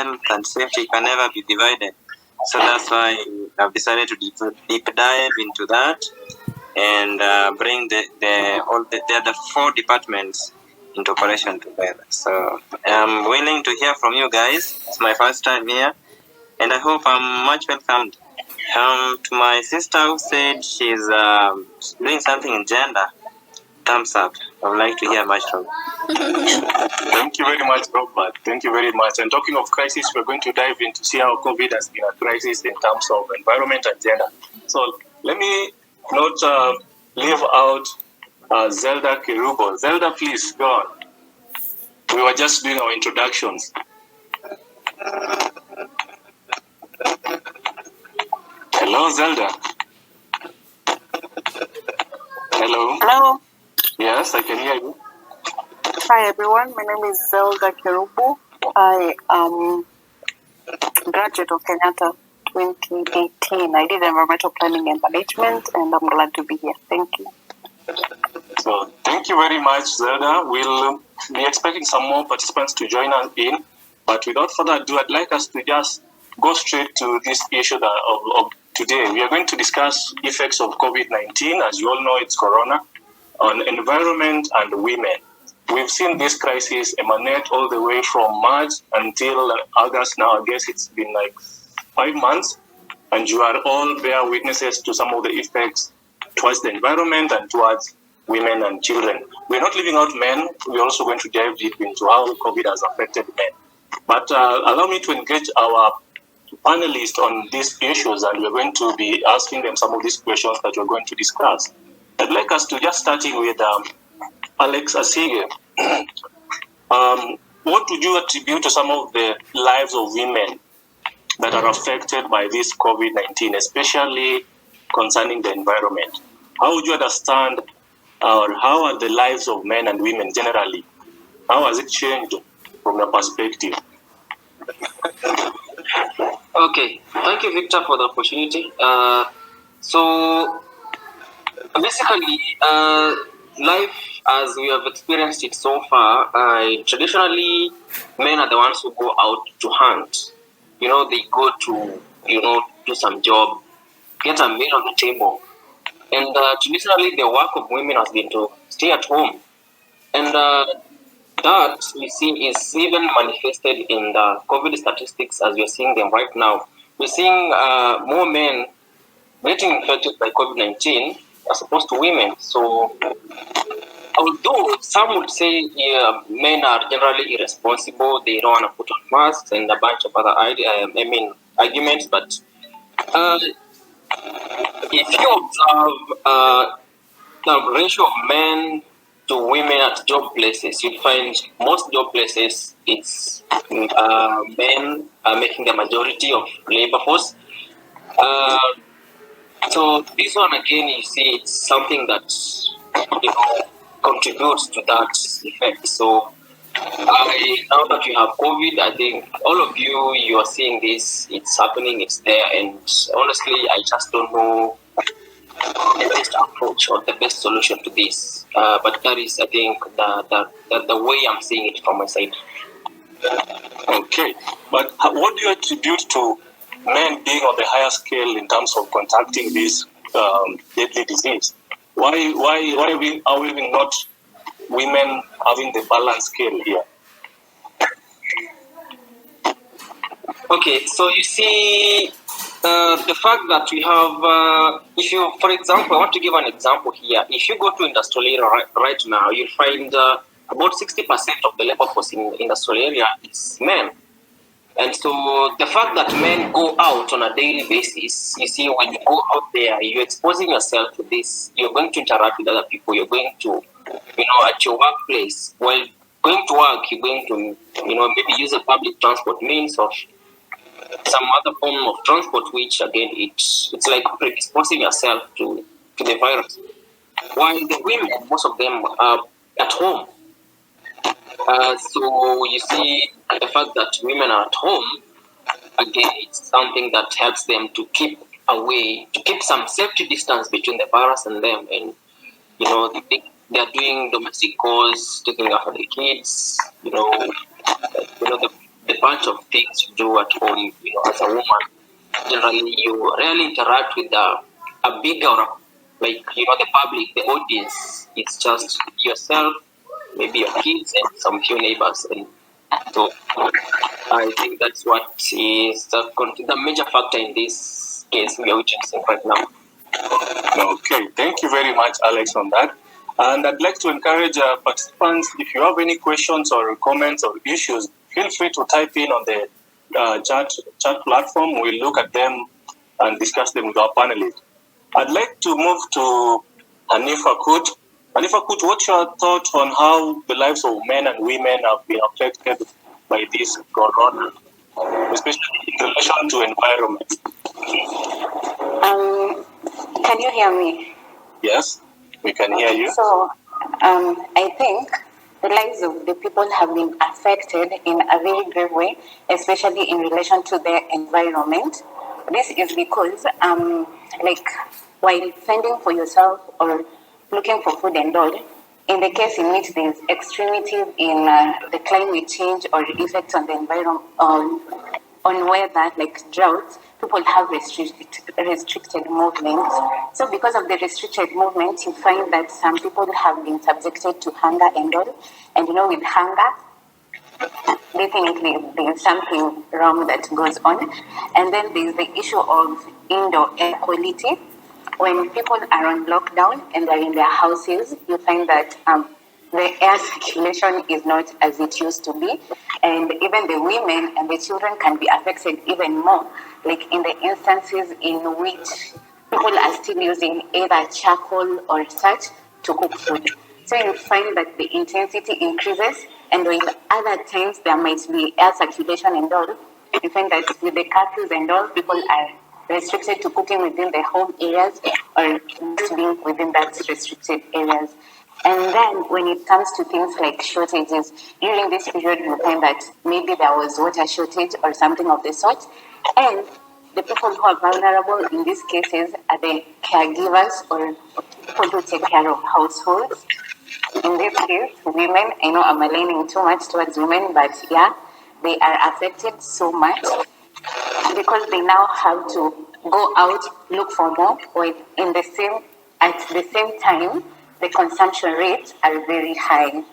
health and safety can never be divided. So that's why I've decided to deep dive into that and bring the other four departments into operation together. So I'm willing to hear from you guys. It's my first time here, and I hope I'm much welcomed. To my sister who said she's doing something in gender, thumbs up. I would like to hear much from you. Thank you very much, Robert. Thank you very much. And talking of crisis, we're going to dive in to see how COVID has been a crisis in terms of environment and gender. So let me not leave out Zelda Kerubo. Zelda, please, go on. We were just doing our introductions. Hello, Zelda. Hello. Hello. Yes, I can hear you. Hi, everyone. My name is Zelda Kerubu. I am a graduate of Kenyatta 2018. I did environmental planning and management, and I'm glad to be here. Thank you. So, thank you very much, Zelda. We'll be expecting some more participants to join us in, but without further ado, I'd like us to just go straight to this issue of today. We are going to discuss effects of COVID-19. As you all know, it's Corona, on environment and women. We've seen this crisis emanate all the way from March until August now. I guess it's been like 5 months, and you are all bear witnesses to some of the effects towards the environment and towards women and children. We're not leaving out men. We're also going to dive deep into how COVID has affected men. But allow me to engage our panelists on these issues, and we're going to be asking them some of these questions that we're going to discuss. I'd like us to just starting with Alex Asige. What would you attribute to some of the lives of women that are affected by this COVID-19, especially concerning the environment? How would you understand, or how are the lives of men and women generally? How has it changed from your perspective? Okay, thank you, Victor, for the opportunity. So basically, life as we have experienced it so far, traditionally, men are the ones who go out to hunt. They go to, do some job, get a meal on the table. And traditionally, the work of women has been to stay at home. And that we see is even manifested in the COVID statistics as we are seeing them right now. We're seeing more men getting infected by COVID-19 as opposed to women. So, although some would say men are generally irresponsible, they don't want to put on masks and a bunch of other arguments, but if you observe the ratio of men to women at job places, you'll find most job places it's men are making the majority of labor force. So this one again, you see, it's something that contributes to that effect. So now that you have COVID, I think all of you are seeing this. It's happening. It's there, and honestly, I just don't know the best approach or the best solution to this. But that is, I think, the way I'm seeing it from my side. Okay, but what do you attribute to men being on the higher scale in terms of contracting this deadly disease? Why are we not women having the balance scale here? Okay, so you see, the fact that we have, if you, for example, I want to give an example here. If you go to industrial area right now, you'll find about 60% of the labor force in industrial area is men. And so the fact that men go out on a daily basis, you see, when you go out there, you're exposing yourself to this. You're going to interact with other people. You're going to, at your workplace, while going to work, you're going to, maybe use a public transport means of some other form of transport, which again, it's like predisposing yourself to the virus. While the women, most of them are at home. So you see, the fact that women are at home, again, it's something that helps them to keep away, to keep some safety distance between the virus and them. And, they're doing domestic chores, taking after the kids, the the bunch of things you do at home, as a woman, generally you rarely interact with a bigger, like, the public, the audience. It's just yourself, maybe your kids, and some few neighbors. And so I think that's what is the major factor in this case we are witnessing right now. Okay, thank you very much, Alex, on that. And I'd like to encourage participants, if you have any questions or comments or issues, feel free to type in on the chat platform. We'll look at them and discuss them with our panelists. I'd like to move to Hanifa Kut. Hanifa Kut, what's your thought on how the lives of men and women have been affected by this corona, especially in relation to environment? Can you hear me? Yes, we can hear you. So, I think the lives of the people have been affected in a very grave way, especially in relation to their environment. This is because, while fending for yourself or looking for food and all, in the case in which there is extremities in the climate change or effects on the environment, on weather, like droughts, people have restricted movement. So because of the restricted movement, you find that some people have been subjected to hunger and all. And with hunger, definitely there's something wrong that goes on. And then there's the issue of indoor air quality. When people are on lockdown and they're in their houses, you find that the air circulation is not as it used to be. And even the women and the children can be affected even more, like in the instances in which people are still using either charcoal or such to cook food. So you find that the intensity increases, and with other times there might be air circulation and all. You find that with the curfews and all, people are restricted to cooking within the home areas or just being within that restricted areas. And then when it comes to things like shortages, during this period you find that maybe there was water shortage or something of the sort. And the people who are vulnerable in these cases are the caregivers or people who take care of households. In this case, women, I know I'm aligning too much towards women, but yeah, they are affected so much because they now have to go out, look for more, or at the same time, the consumption rates are very high.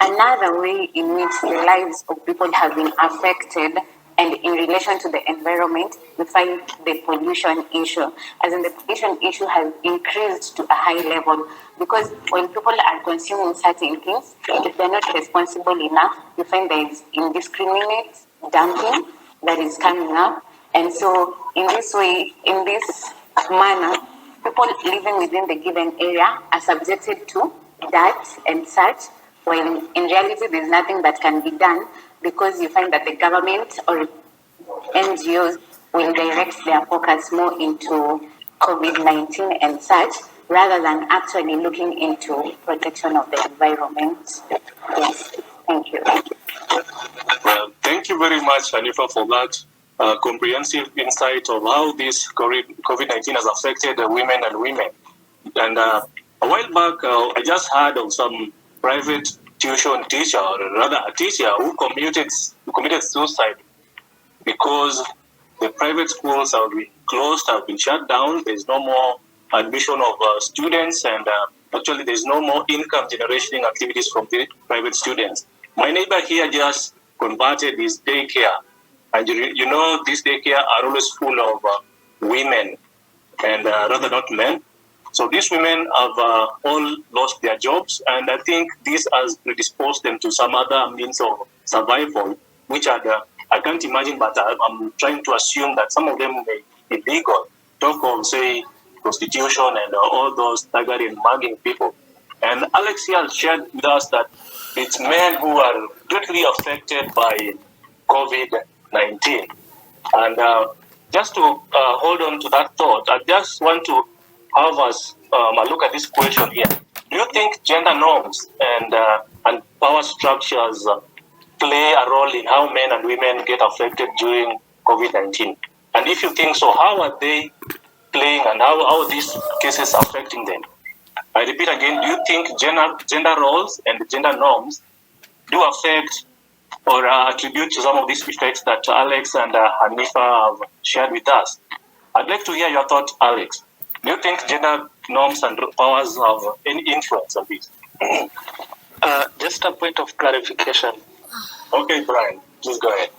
Another way in which the lives of people have been affected, and in relation to the environment, we find the pollution issue. As in, the pollution issue has increased to a high level because when people are consuming certain things, if they're not responsible enough, you find there is indiscriminate dumping that is coming up. And so in this way, in this manner, people living within the given area are subjected to that and such, when in reality there's nothing that can be done because you find that the government or NGOs will direct their focus more into COVID-19 and such, rather than actually looking into protection of the environment. Yes, thank you. Well, thank you very much, Hanifa, for that comprehensive insight of how this COVID-19 has affected women and women. And a while back, I just heard of some private tuition teacher, or rather a teacher who committed suicide because the private schools have been closed, have been shut down. There's no more admission of students, and actually there's no more income generating activities from the private students. My neighbor here just converted his daycare, and this daycare are always full of women, and rather not men. So these women have all lost their jobs, and I think this has predisposed them to some other means of survival, which I can't imagine, but I'm trying to assume that some of them may be illegal. Talk of, say, prostitution and all those staggering, mugging people. And Alex here shared with us that it's men who are greatly affected by COVID-19. And just to hold on to that thought, I just want to have us look at this question here. Do you think gender norms and power structures play a role in how men and women get affected during COVID-19? And if you think so, how are they playing, and how are these cases affecting them? I repeat again, do you think gender roles and gender norms do affect or attribute to some of these effects that Alex and Hanifa have shared with us. I'd like to hear your thoughts, Alex. Do you think gender norms and powers have any influence on this? Just a point of clarification. Okay, Brian, please go ahead.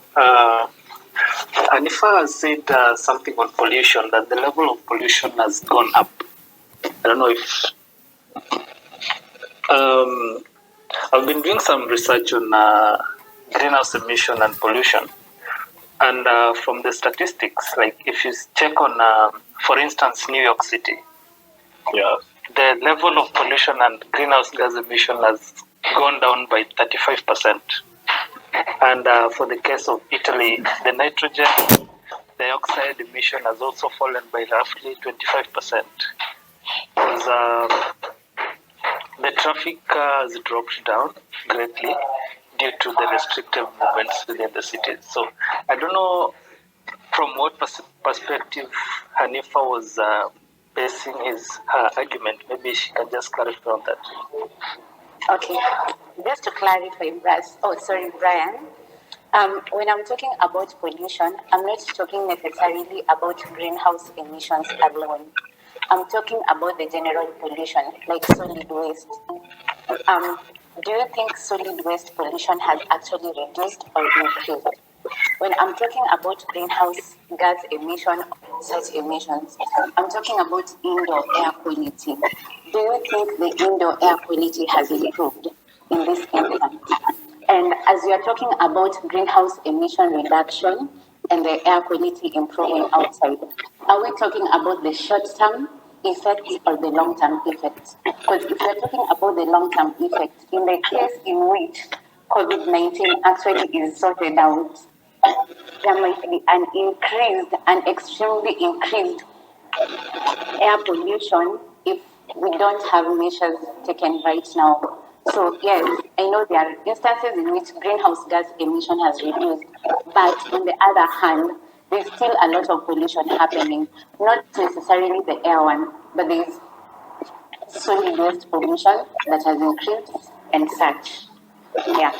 Hanifa has said something on pollution, that the level of pollution has gone up. I don't know if... I've been doing some research on greenhouse emission and pollution. And from the statistics, like if you check on, for instance, New York City, the level of pollution and greenhouse gas emission has gone down by 35%. And for the case of Italy, the nitrogen dioxide emission has also fallen by roughly 25%. The traffic has dropped down greatly due to the restrictive movements within the cities. So I don't know from what perspective Hanifa was basing her argument. Maybe she can just clarify on that. Okay, just to clarify, Brian. When I'm talking about pollution, I'm not talking necessarily about greenhouse emissions alone. I'm talking about the general pollution, like solid waste. Do you think solid waste pollution has actually reduced or increased? When I'm talking about greenhouse gas emission, such emissions, I'm talking about indoor air quality. Do you think the indoor air quality has improved in this instance? And as we are talking about greenhouse emission reduction and the air quality improving outside, are we talking about the short-term effects or the long-term effects? Because if we're talking about the long-term effects, in the case in which COVID-19 actually is sorted out, there might be an extremely increased air pollution if we don't have measures taken right now. So yes, I know there are instances in which greenhouse gas emission has reduced, but on the other hand, there's still a lot of pollution happening, not necessarily the air one, but there's solid waste pollution that has increased and such. Yeah,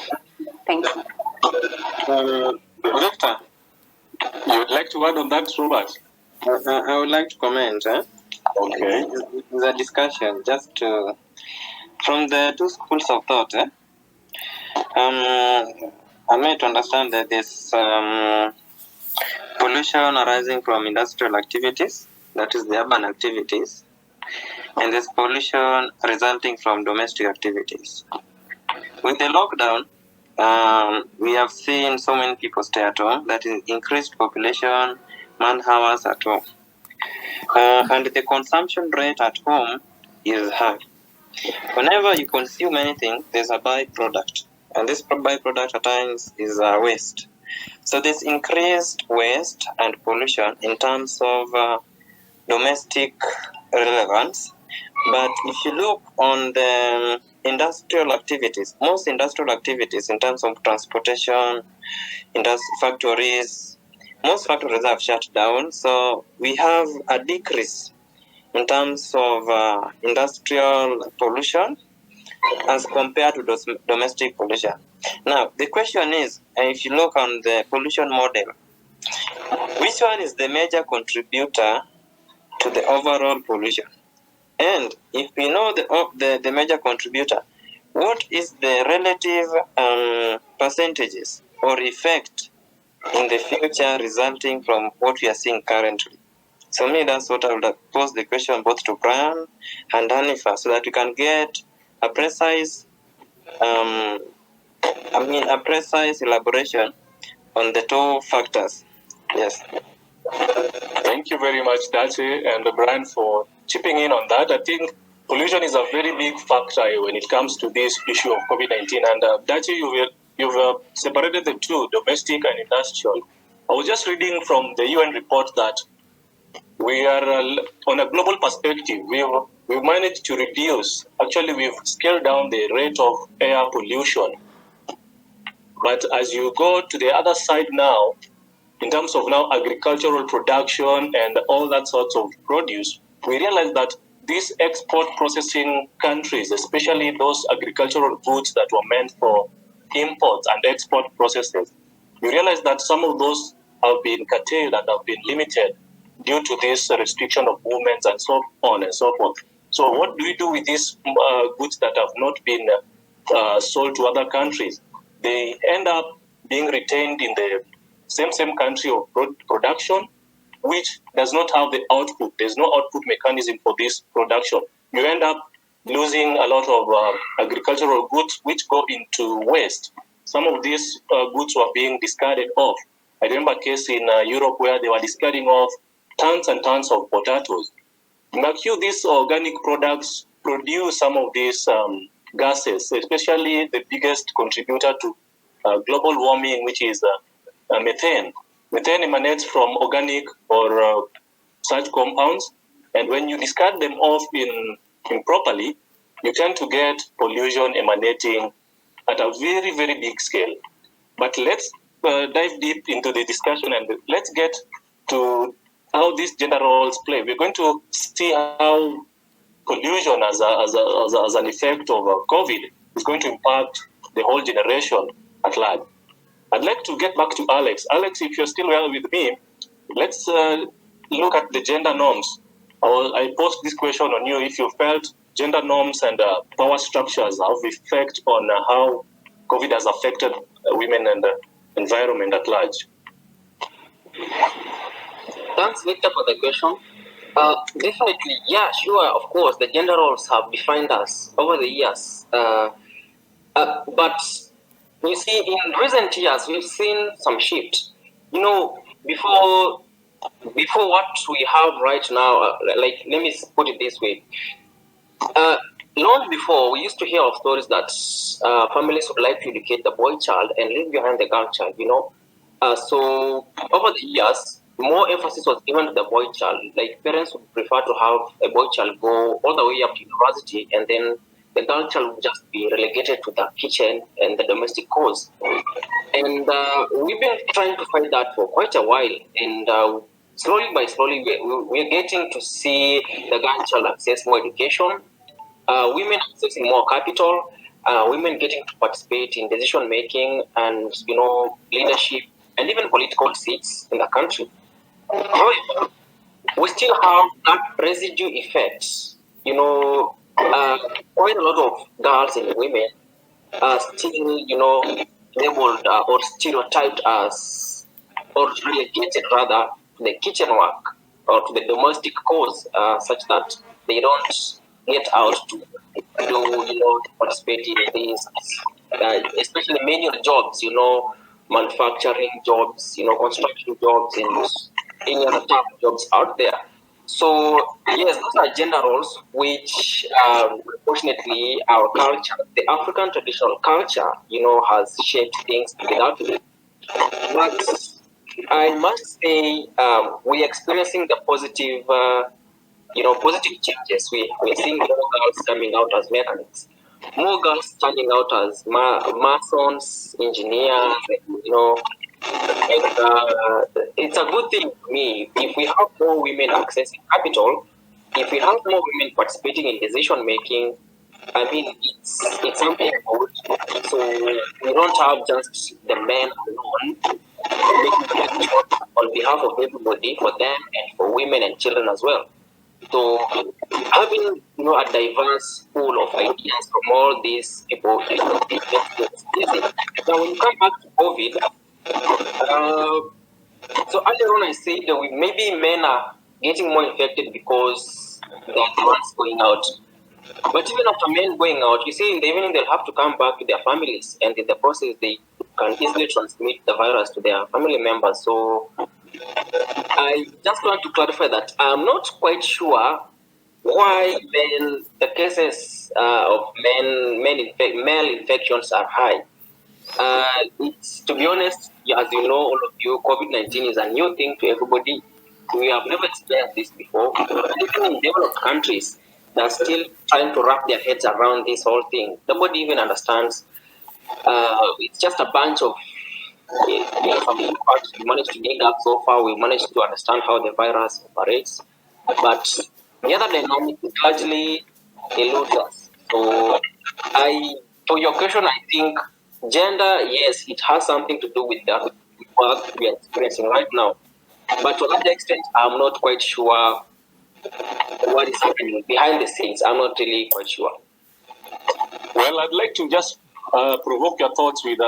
thank you. Victor, You would like to add on that, Robert? I would like to comment. Okay. The discussion, just to, from the two schools of thought. I made to understand that there's pollution arising from industrial activities, that is the urban activities, and there's pollution resulting from domestic activities. With the lockdown, we have seen so many people stay at home, that is increased population, man hours at home. And the consumption rate at home is high. Whenever you consume anything, there's a byproduct. And this byproduct at times is waste. So there's increased waste and pollution in terms of domestic relevance. But if you look on the industrial activities, most industrial activities in terms of transportation, factories, most factories have shut down. So we have a decrease in terms of industrial pollution as compared to domestic pollution. Now, the question is, if you look on the pollution model, which one is the major contributor to the overall pollution? And if we know the major contributor, what is the relative percentages or effect in the future resulting from what we are seeing currently? So me, that's what I would pose the question both to Brian and Hanifa, so that we can get a precise, a precise elaboration on the two factors. Yes. Thank you very much, Dachi and Brian, for chipping in on that. I think pollution is a very big factor when it comes to this issue of COVID-19. And Dachi, you've separated the two, domestic and industrial. I was just reading from the UN report that we are, on a global perspective, we've managed to reduce, actually we've scaled down the rate of air pollution. But as you go to the other side now, in terms of now agricultural production and all that sorts of produce, we realize that these export processing countries, especially those agricultural goods that were meant for imports and export processes, you realize that some of those have been curtailed and have been limited due to this restriction of movements and so on and so forth. So what do we do with these goods that have not been sold to other countries? They end up being retained in the same country of production, which does not have the output. There's no output mechanism for this production. You end up losing a lot of agricultural goods which go into waste. Some of these goods were being discarded off. I remember a case in Europe where they were discarding off tons and tons of potatoes. Now, these organic products produce some of these gases, especially the biggest contributor to global warming, which is methane. Methane emanates from organic or such compounds, and when you discard them off improperly, you tend to get pollution emanating at a very, very big scale. But let's dive deep into the discussion and let's get to how these gender roles play. We're going to see how pollution as an effect of COVID is going to impact the whole generation at large. I'd like to get back to Alex. Alex, if you're still well with me, let's look at the gender norms. I posed this question on you if you felt gender norms and power structures have effect on how COVID has affected women and the environment at large. Thanks, Victor, for the question. Definitely, yeah, sure, of course, the gender roles have defined us over the years. But you see, in recent years, we've seen some shift. You know, before what we have right now, like, let me put it this way. Long before, we used to hear of stories that families would like to educate the boy child and leave behind the girl child, you know. So over the years, more emphasis was given to the boy child. Like, parents would prefer to have a boy child go all the way up to university, and then the girl child would just be relegated to the kitchen and the domestic chores. And we've been trying to find that for quite a while. And slowly by slowly, we're getting to see the girl child access more education, women accessing more capital, women getting to participate in decision making and, you know, leadership and even political seats in the country. However, we still have that residue effect. You know, quite a lot of girls and women are still, you know, labeled or stereotyped as, or relegated rather, to the kitchen work or to the domestic cause, such that they don't get out to do, you know, to participate in these, especially manual jobs, you know, manufacturing jobs, you know, construction jobs, and any other type of jobs out there. So yes, those are gender roles which, unfortunately, our culture, the African traditional culture, you know, has shaped things without it. But I must say, we're experiencing the positive, you know, positive changes. We're seeing more girls coming out as mechanics, more girls turning out as masons, engineers, you know. And it's a good thing to me if we have more women accessing capital, if we have more women participating in decision making. I mean, it's something good. So we don't have just the men alone making decisions on behalf of everybody, for them and for women and children as well. So having, you know, a diverse pool of ideas from all these people is easy. Now when you come back to COVID, so earlier on I said that maybe men are getting more infected because they're the ones going out. But even after men going out, you see in the evening they'll have to come back to their families, and in the process they can easily transmit the virus to their family members. So I just want to clarify that I'm not quite sure why then the cases of male infections are high. It's, to be honest, as you know, all of you, COVID-19 is a new thing to everybody. We have never experienced this before. Even in developed countries, they're still trying to wrap their heads around this whole thing. Nobody even understands. It's just a bunch of from the parts we managed to dig up so far. We managed to understand how the virus operates, but the other dynamic is largely eludes us. So, for your question, I think Gender, yes, it has something to do with the work we are experiencing right now. But to that extent, I'm not quite sure what is happening behind the scenes. I'm not really quite sure. Well, I'd like to just provoke your thoughts with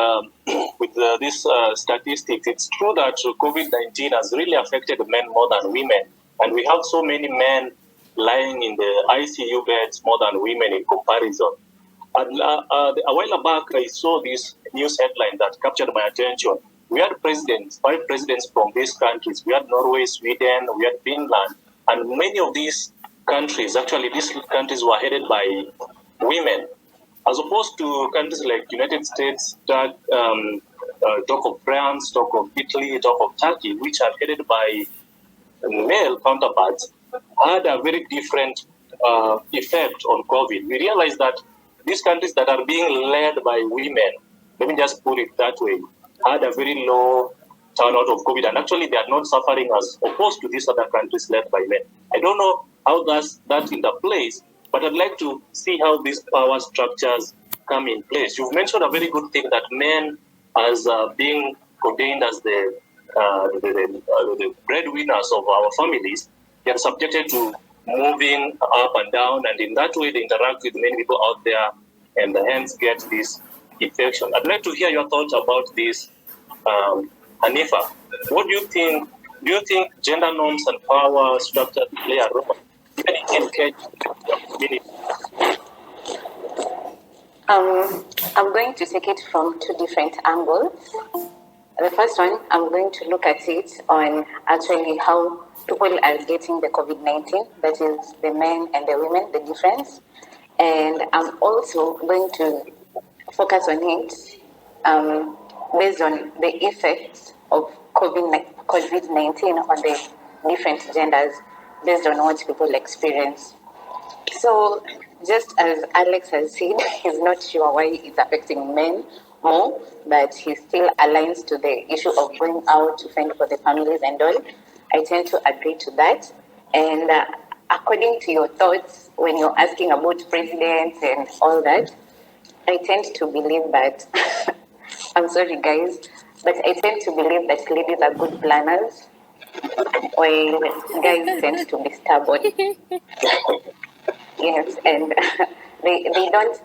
this statistics. It's true that COVID-19 has really affected men more than women, and we have so many men lying in the ICU beds more than women in comparison. And a while back, I saw this news headline that captured my attention. We had five presidents from these countries. We had Norway, Sweden, we had Finland, and many of these countries, actually, these countries were headed by women, as opposed to countries like United States, talk of France, talk of Italy, talk of Turkey, which are headed by male counterparts, had a very different effect on COVID. We realized that these countries that are being led by women, let me just put it that way, had a very low turnout of COVID, and actually they are not suffering as opposed to these other countries led by men. I don't know how that interplays, but I'd like to see how these power structures come in place. You've mentioned a very good thing that men as being ordained as the breadwinners of our families, they are subjected to moving up and down, and in that way they interact with many people out there and hence get this infection. I'd like to hear your thoughts about this, Hanifa. What do you think? Do you think gender norms and power structures play a role even in engagement? I'm going to take it from two different angles. The first one, I'm going to look at it on actually how people are getting the COVID-19, that is the men and the women, the difference. And I'm also going to focus on it based on the effects of COVID-19 on the different genders based on what people experience. So just as Alex has said, he's not sure why it's affecting men more, but he still aligns to the issue of going out to fend for the families and all. I tend to agree to that. And according to your thoughts, when you're asking about presidents and all that, I tend to believe that, I'm sorry guys, but I tend to believe that ladies are good planners, while guys tend to be stubborn. Yes, and they don't,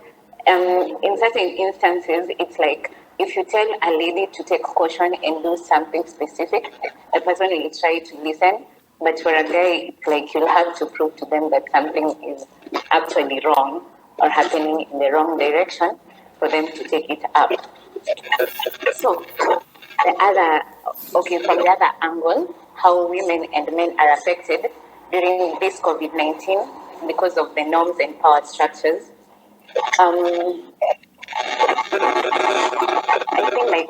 in certain instances, it's like if you tell a lady to take caution and do something specific, the person will try to listen. But for a guy, it's like you'll have to prove to them that something is actually wrong or happening in the wrong direction for them to take it up. So, from the other angle, how women and men are affected during this COVID-19 because of the norms and power structures. I think like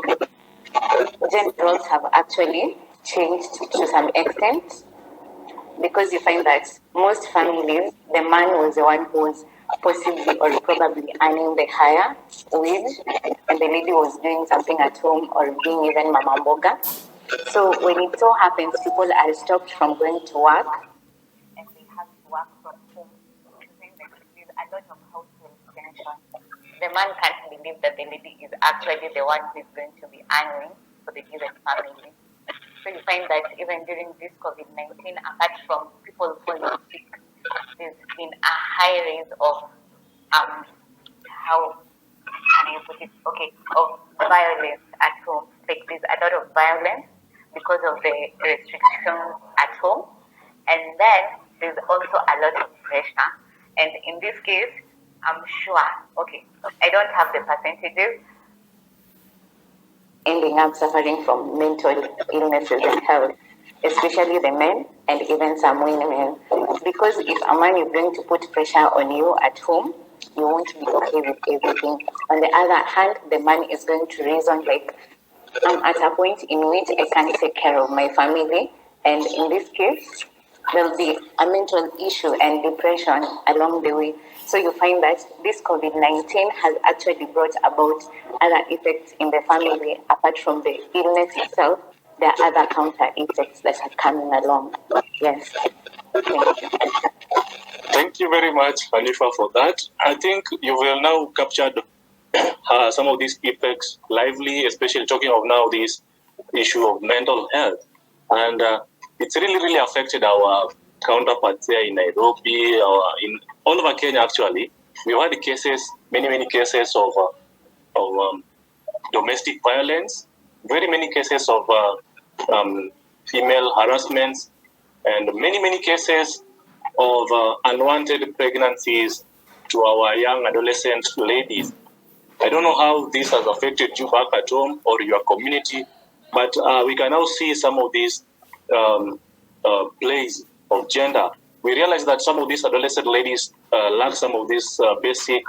gender roles have actually changed to some extent, because you find that most families, the man was the one who was possibly or probably earning the higher wage, and the lady was doing something at home or being even mama mboga. So when it so happens people are stopped from going to work and they have to work from home, there's a lot of household tension. The man can't believe that the lady is actually the one who is going to be earning for the given family. So you find that even during this COVID-19, apart from people falling sick, there's been a high rate of how can I put it? Okay, of violence at home. Like there's a lot of violence because of the restrictions at home, and then there's also a lot of pressure. And in this case, I'm sure. Okay, I don't have the percentages. Ending up suffering from mental illnesses and health, especially the men and even some women. Because if a man is going to put pressure on you at home, you won't be okay with everything. On the other hand, the man is going to reason like, I'm at a point in which I can't take care of my family. And in this case, there'll be a mental issue and depression along the way. So you find that this COVID-19 has actually brought about other effects in the family. Apart from the illness itself, there are other counter effects that are coming along. Yes. Thank you very much, Hanifa, for that. I think you will now captured some of these effects lively, especially talking of now this issue of mental health. And it's really, really affected our counterparts here in Nairobi, or in all over Kenya, actually. We've had cases, many cases of domestic violence, very many cases of female harassments, and many cases of unwanted pregnancies to our young adolescent ladies. I don't know how this has affected you back at home or your community, but we can now see some of these plays of gender. We realize that some of these adolescent ladies lack some of these basic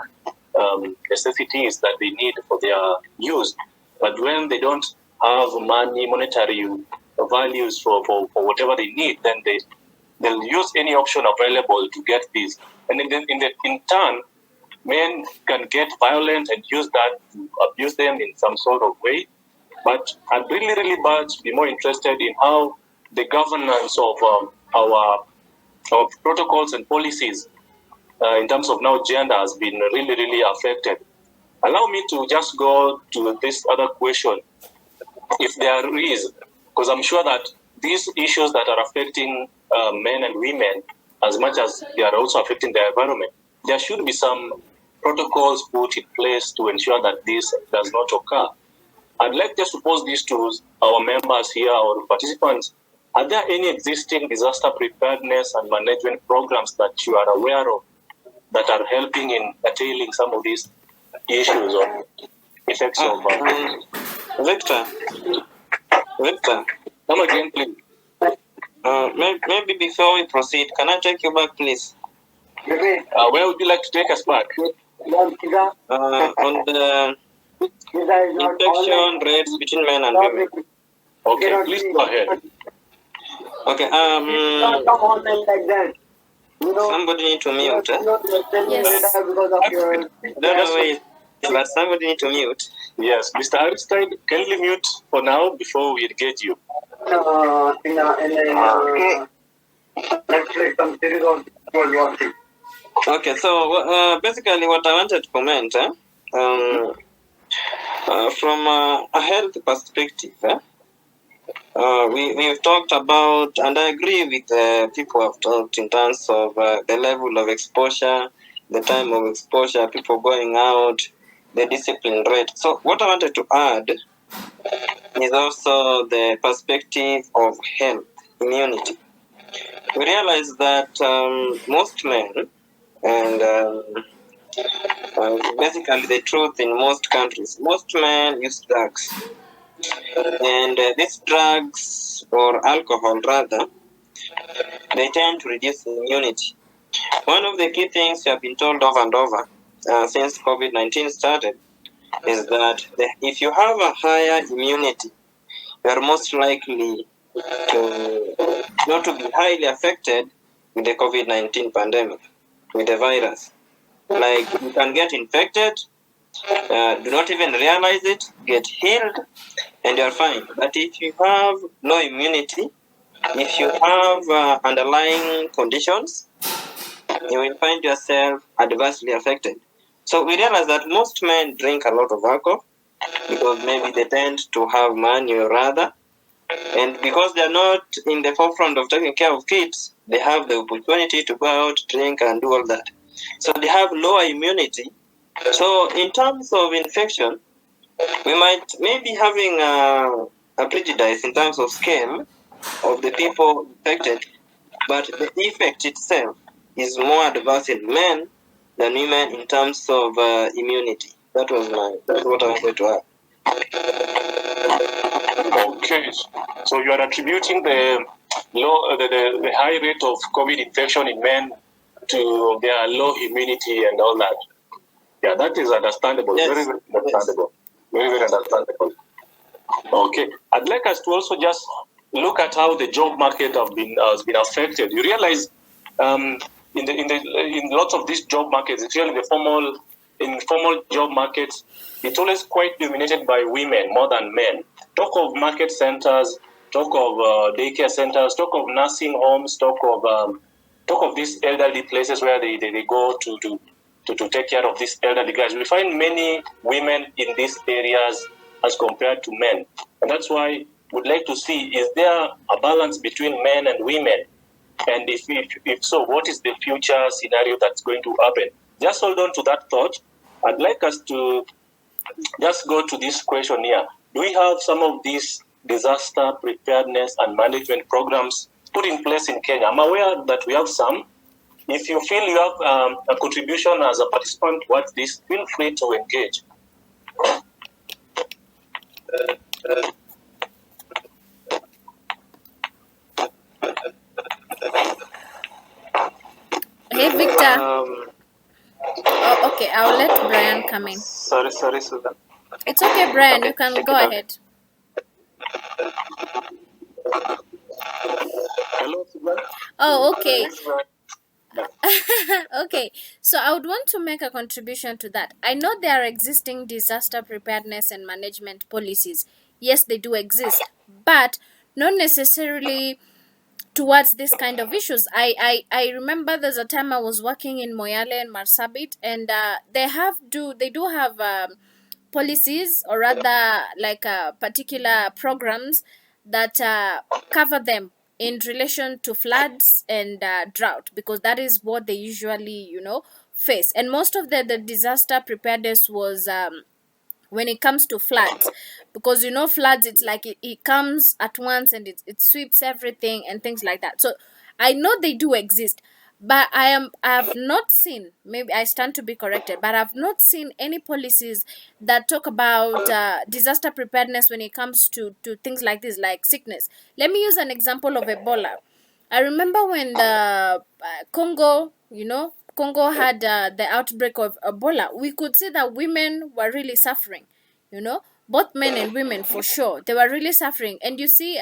necessities that they need for their use. But when they don't have money, monetary values for whatever they need, then they'll use any option available to get this. And in turn, men can get violent and use that to abuse them in some sort of way. But I'd really be more interested in how the governance of our protocols and policies in terms of now gender has been really affected. Allow me to just go to this other question. If there is, because I'm sure that these issues that are affecting men and women as much as they are also affecting the environment, there should be some protocols put in place to ensure that this does not occur. I'd like to suppose this to our members here or participants. Are there any existing disaster preparedness and management programs that you are aware of that are helping in curtailing some of these issues or effects of... Victor, come again, please. Maybe before we proceed, can I take you back, please? Where would you like to take us back? On the infection rates between men and women. Okay, please go ahead. Okay, somebody need to mute. Yes. Don't know where, but somebody need to mute. Yes, Mr. Aristide, kindly mute for now before we engage you. Okay, so basically what I wanted to comment, from a health perspective, we've talked about, and I agree with people who have talked in terms of the level of exposure, the time of exposure, people going out, the discipline rate. So what I wanted to add is also the perspective of health, immunity. We realize that most men, and basically the truth in most countries, most men use drugs. And these drugs, or alcohol rather, they tend to reduce immunity. One of the key things we have been told over and over since COVID-19 started is that if you have a higher immunity, you are most likely to not to be highly affected with the COVID-19 pandemic, with the virus. Like, you can get infected, do not even realize it, get healed, and you're fine. But if you have low immunity, if you have underlying conditions, you will find yourself adversely affected. So we realize that most men drink a lot of alcohol because maybe they tend to have money or rather, and because they're not in the forefront of taking care of kids, they have the opportunity to go out, drink, and do all that. So they have lower immunity. So in terms of infection, we might maybe having a prejudice in terms of scale of the people infected, but the effect itself is more adverse in men than women in terms of immunity. That's what I wanted to add. Okay, so you are attributing the high rate of COVID infection in men to their low immunity and all that. Yeah, that is understandable. Yes. Very understandable. Yes. Very understandable. Okay, I'd like us to also just look at how the job market has been affected. You realize in lots of these job markets, especially in formal job markets, it's always quite dominated by women more than men. Talk of market centers, talk of daycare centers, talk of nursing homes, talk of these elderly places where they go to to take care of these elderly guys. We find many women in these areas as compared to men. And that's why we'd like to see, is there a balance between men and women? And if so, what is the future scenario that's going to happen? Just hold on to that thought. I'd like us to just go to this question here. Do we have some of these disaster preparedness and management programs put in place in Kenya? I'm aware that we have some. If you feel you have a contribution as a participant towards this, feel free to engage. Hey, Victor. Oh, okay, I'll let Brian come in. Sorry, Susan. It's okay, Brian. You can go ahead. Hello, Susan. Oh, okay. Okay, so I would want to make a contribution to that. I know there are existing disaster preparedness and management policies. Yes, they do exist, but not necessarily towards this kind of issues. I remember there's a time I was working in Moyale and Marsabit, and they do have policies, or rather like particular programs that cover them in relation to floods and drought, because that is what they usually face. And most of the disaster preparedness was when it comes to floods, because floods, it's like it comes at once and it sweeps everything and things like that. So I know they do exist, but I have not seen, maybe I stand to be corrected, but I've not seen any policies that talk about disaster preparedness when it comes to things like this, like sickness. Let me use an example of Ebola. I remember when the Congo had the outbreak of Ebola. We could see that women were really suffering, both men and women for sure. They were really suffering. And you see,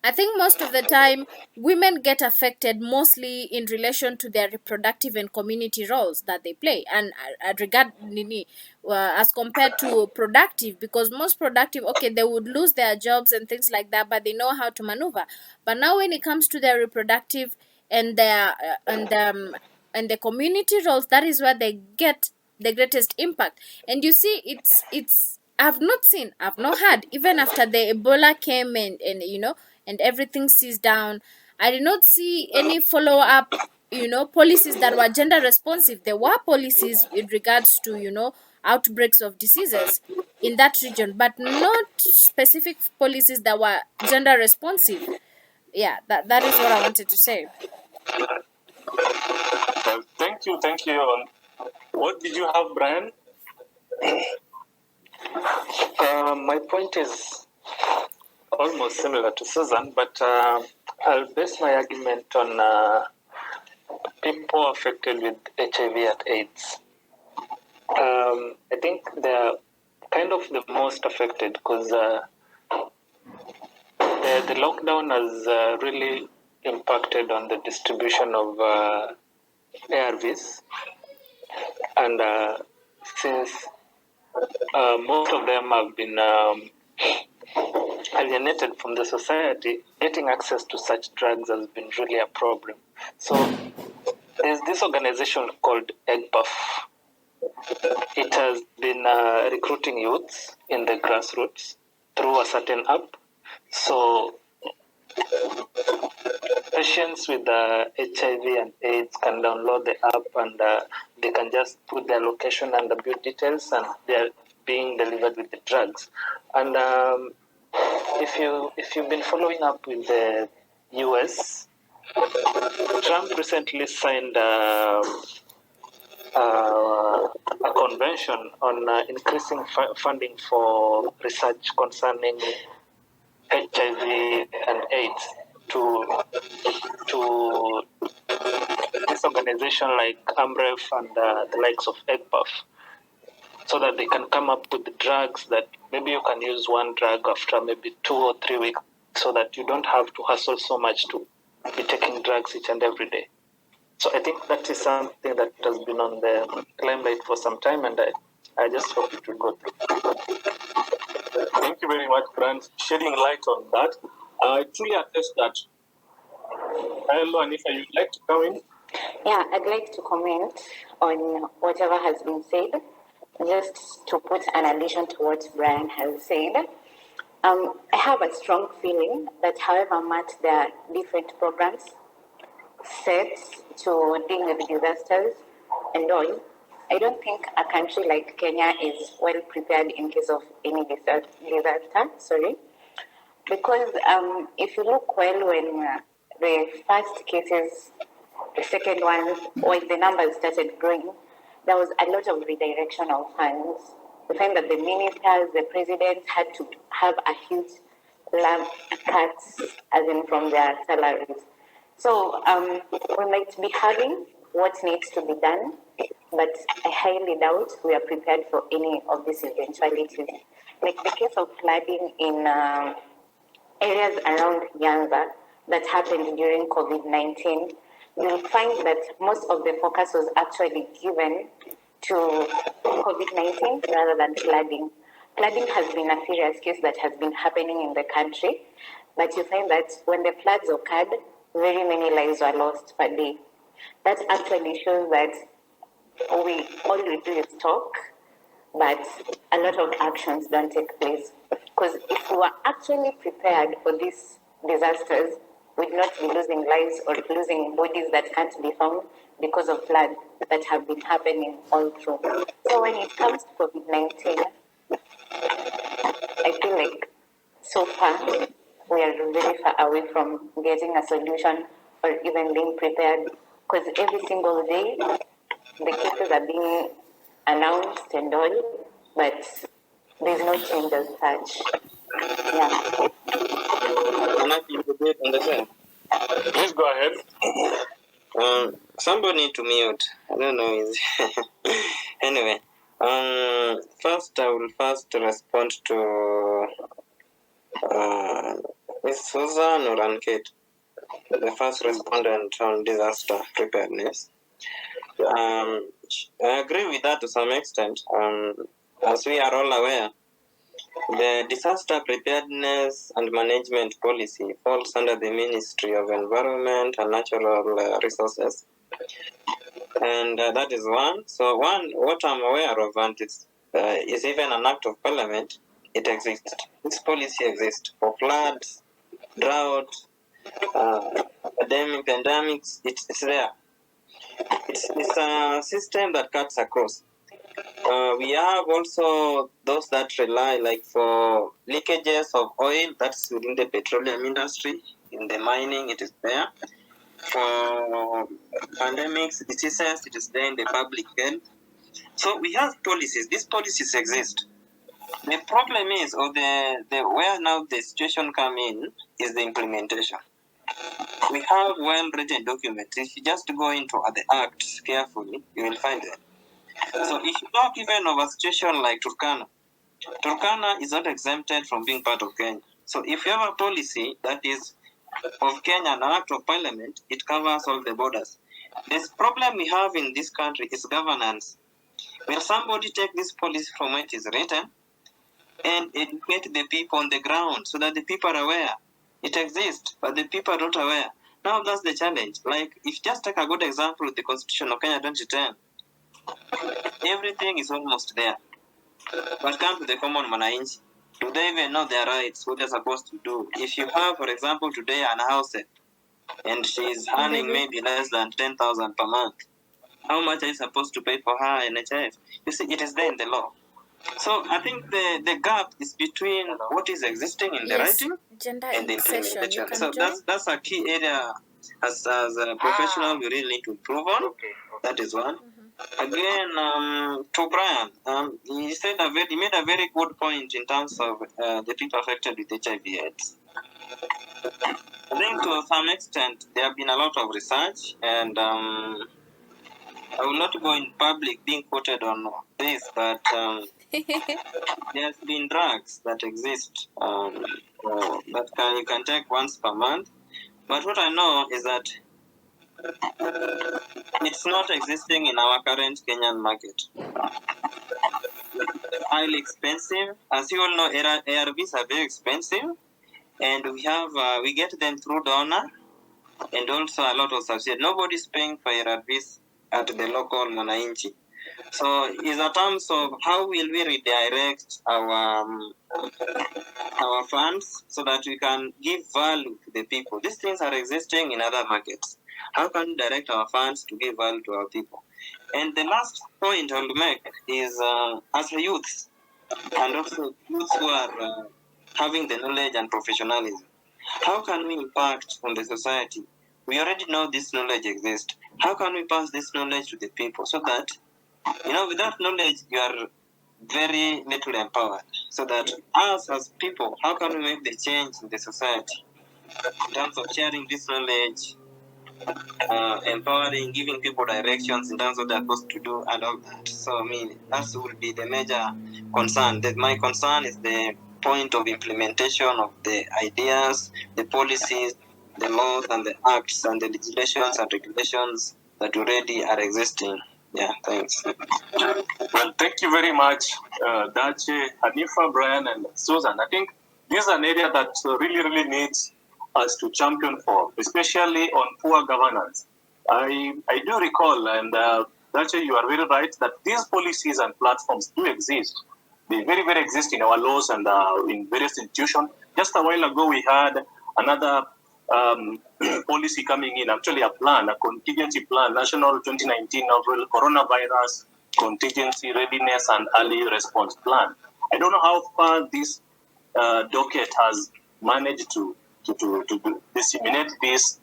I think most of the time women get affected mostly in relation to their reproductive and community roles that they play, and as compared to productive, because most productive, okay, they would lose their jobs and things like that, but they know how to maneuver. But now when it comes to their reproductive and their and the community roles, that is where they get the greatest impact. And you see, it's I've not heard, even after the Ebola came and everything seized down, I did not see any follow up, policies that were gender responsive. There were policies in regards to, outbreaks of diseases in that region, but not specific policies that were gender responsive. Yeah, that is what I wanted to say. Thank you. What did you have, Brian? My point is almost similar to Susan, but I'll base my argument on people affected with HIV and AIDS. I think they're kind of the most affected because the lockdown has really impacted on the distribution of ARVs, and since most of them have been alienated from the society, getting access to such drugs has been really a problem. So there's this organization called EGPAF. It has been recruiting youths in the grassroots through a certain app. So patients with HIV and AIDS can download the app, and they can just put their location and the bill details, and they're being delivered with the drugs. And if you've been following up with the US, Trump recently signed a convention on increasing funding for research concerning HIV and AIDS to this organization like AMREF and the likes of EGPAF, so that they can come up with the drugs that maybe you can use one drug after maybe 2 or 3 weeks, so that you don't have to hustle so much to be taking drugs each and every day. So I think that is something that has been on the limelight for some time, and I just hope it will go through. Thank you very much, Brian, shedding light on that. I truly attest that. Hello, Anifa, you'd like to come in? Yeah, I'd like to comment on whatever has been said, just to put an addition to what Brian has said. I have a strong feeling that however much there are different programs set to deal with disasters and all, I don't think a country like Kenya is well prepared in case of any disaster. Sorry, because if you look well, when the first cases, the second one, when the numbers started growing, there was a lot of redirection of funds. We find that the ministers, the president had to have a huge lump cuts, as in from their salaries. So we might be having what needs to be done, but I highly doubt we are prepared for any of these eventualities. Like the case of flooding in areas around Nyanza that happened during COVID-19, you'll find that most of the focus was actually given to COVID-19 rather than flooding. Flooding has been a serious case that has been happening in the country, but you find that when the floods occurred, very many lives were lost per day. That actually shows that all we do is talk, but a lot of actions don't take place. Because if we were actually prepared for these disasters, we'd not be losing lives or losing bodies that can't be found because of floods that have been happening all through. So when it comes to COVID-19, I feel like so far we are very far away from getting a solution or even being prepared, because every single day the cases are being announced and all, but there's no change as such. Yeah. Can I be debate on the same? Please go ahead. Somebody need to mute. I don't know. Anyway, first I will respond to Miss Susan or Ankit, the first respondent on disaster preparedness. I agree with that to some extent. As we are all aware, the disaster preparedness and management policy falls under the Ministry of Environment and Natural Resources. And that is one. So what I'm aware of, and it's is even an act of parliament, it exists. This policy exists for floods, drought, pandemics, it's there. It's a system that cuts across. We have also those that rely, like for leakages of oil, that's within the petroleum industry. In the mining, it is there. For pandemics, diseases, it is there in the public health. So we have policies. These policies exist. The problem is, or the where now the situation come in, is the implementation. We have well-written documents. If you just go into the acts carefully, you will find them. So if you talk even of a situation like Turkana is not exempted from being part of Kenya. So if you have a policy that is of Kenya, an act of parliament, it covers all the borders. This problem we have in this country is governance. Will somebody take this policy from where it is written and educate the people on the ground so that the people are aware it exists, but the people are not aware? Now that's the challenge. Like, if just take a good example with the Constitution of Kenya 2010, everything is almost there. But come to the common manainchi, do they even know their rights, what they're supposed to do? If you have, for example, today an house and she's earning maybe less than 10,000 per month, how much are you supposed to pay for her NHIF? You see, it is there in the law. So I think the gap is between what is existing in the writing and the implementation. So that's a key area as a professional we really need to improve on. That is one. Again, to Brian, he made a very good point in terms of the people affected with HIV/AIDS. I think to some extent there have been a lot of research, and I will not go in public being quoted on this, but there's been drugs that exist that you can take once per month. But what I know is that it's not existing in our current Kenyan market. Highly expensive. As you all know, ARVs are very expensive, and we get them through donor. and also a lot of subsidy. Nobody's paying for your advice at the local Mwananchi. So is a terms of how will we redirect our funds so that we can give value to the people. These things are existing in other markets. How can we direct our funds to give value to our people? And the last point I will make is as a youth, and also youth who are having the knowledge and professionalism, how can we impact on the society? We already know this knowledge exists. How can we pass this knowledge to the people so that, without knowledge, you are very little empowered. So that us as people, how can we make the change in the society in terms of sharing this knowledge, empowering, giving people directions in terms of what they're supposed to do and all that. So, I mean, that would be the major concern. My concern is the point of implementation of the ideas, the policies, the laws and the acts and the legislations and regulations that already are existing. Yeah, thanks. Well, thank you very much, Dache, Hanifa, Brian, and Susan. I think this is an area that really, really needs us to champion for, especially on poor governance. I do recall, and Dache, you are very right, that these policies and platforms do exist. They very, very exist in our laws and in various institutions. Just a while ago, we had another policy coming in, actually a plan, a contingency plan, National 2019 Novel Coronavirus Contingency Readiness and Early Response Plan. I don't know how far this docket has managed to disseminate these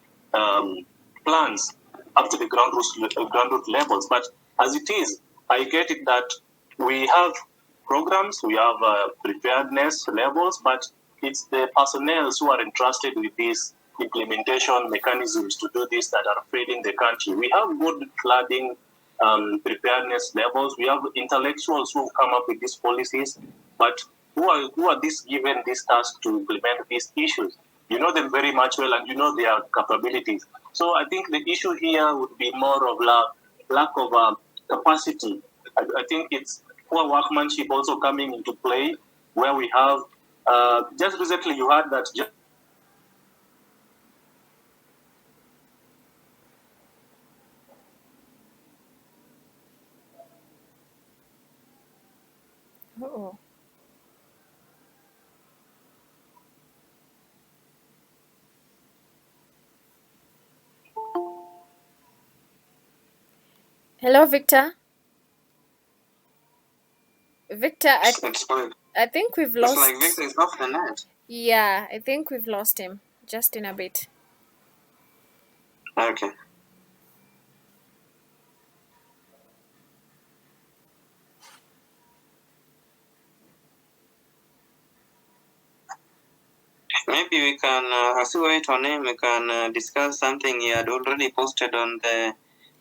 plans up to the ground levels, but as it is, I get it that we have programs, we have preparedness levels, but it's the personnel who are entrusted with these implementation mechanisms to do this that are failing the country. We have good flooding preparedness levels. We have intellectuals who come up with these policies, but who are these given this task to implement these issues? You know them very much well, and you know their capabilities. So I think the issue here would be more of lack of capacity. I think it's poor workmanship also coming into play, where we have just recently you heard that. Oh. Hello, Victor. Victor, I think we've lost. It's like Victor is off the net. Yeah, I think we've lost him. Just in a bit. Okay. Maybe we can, as we wait on him, we can discuss something he had already posted on the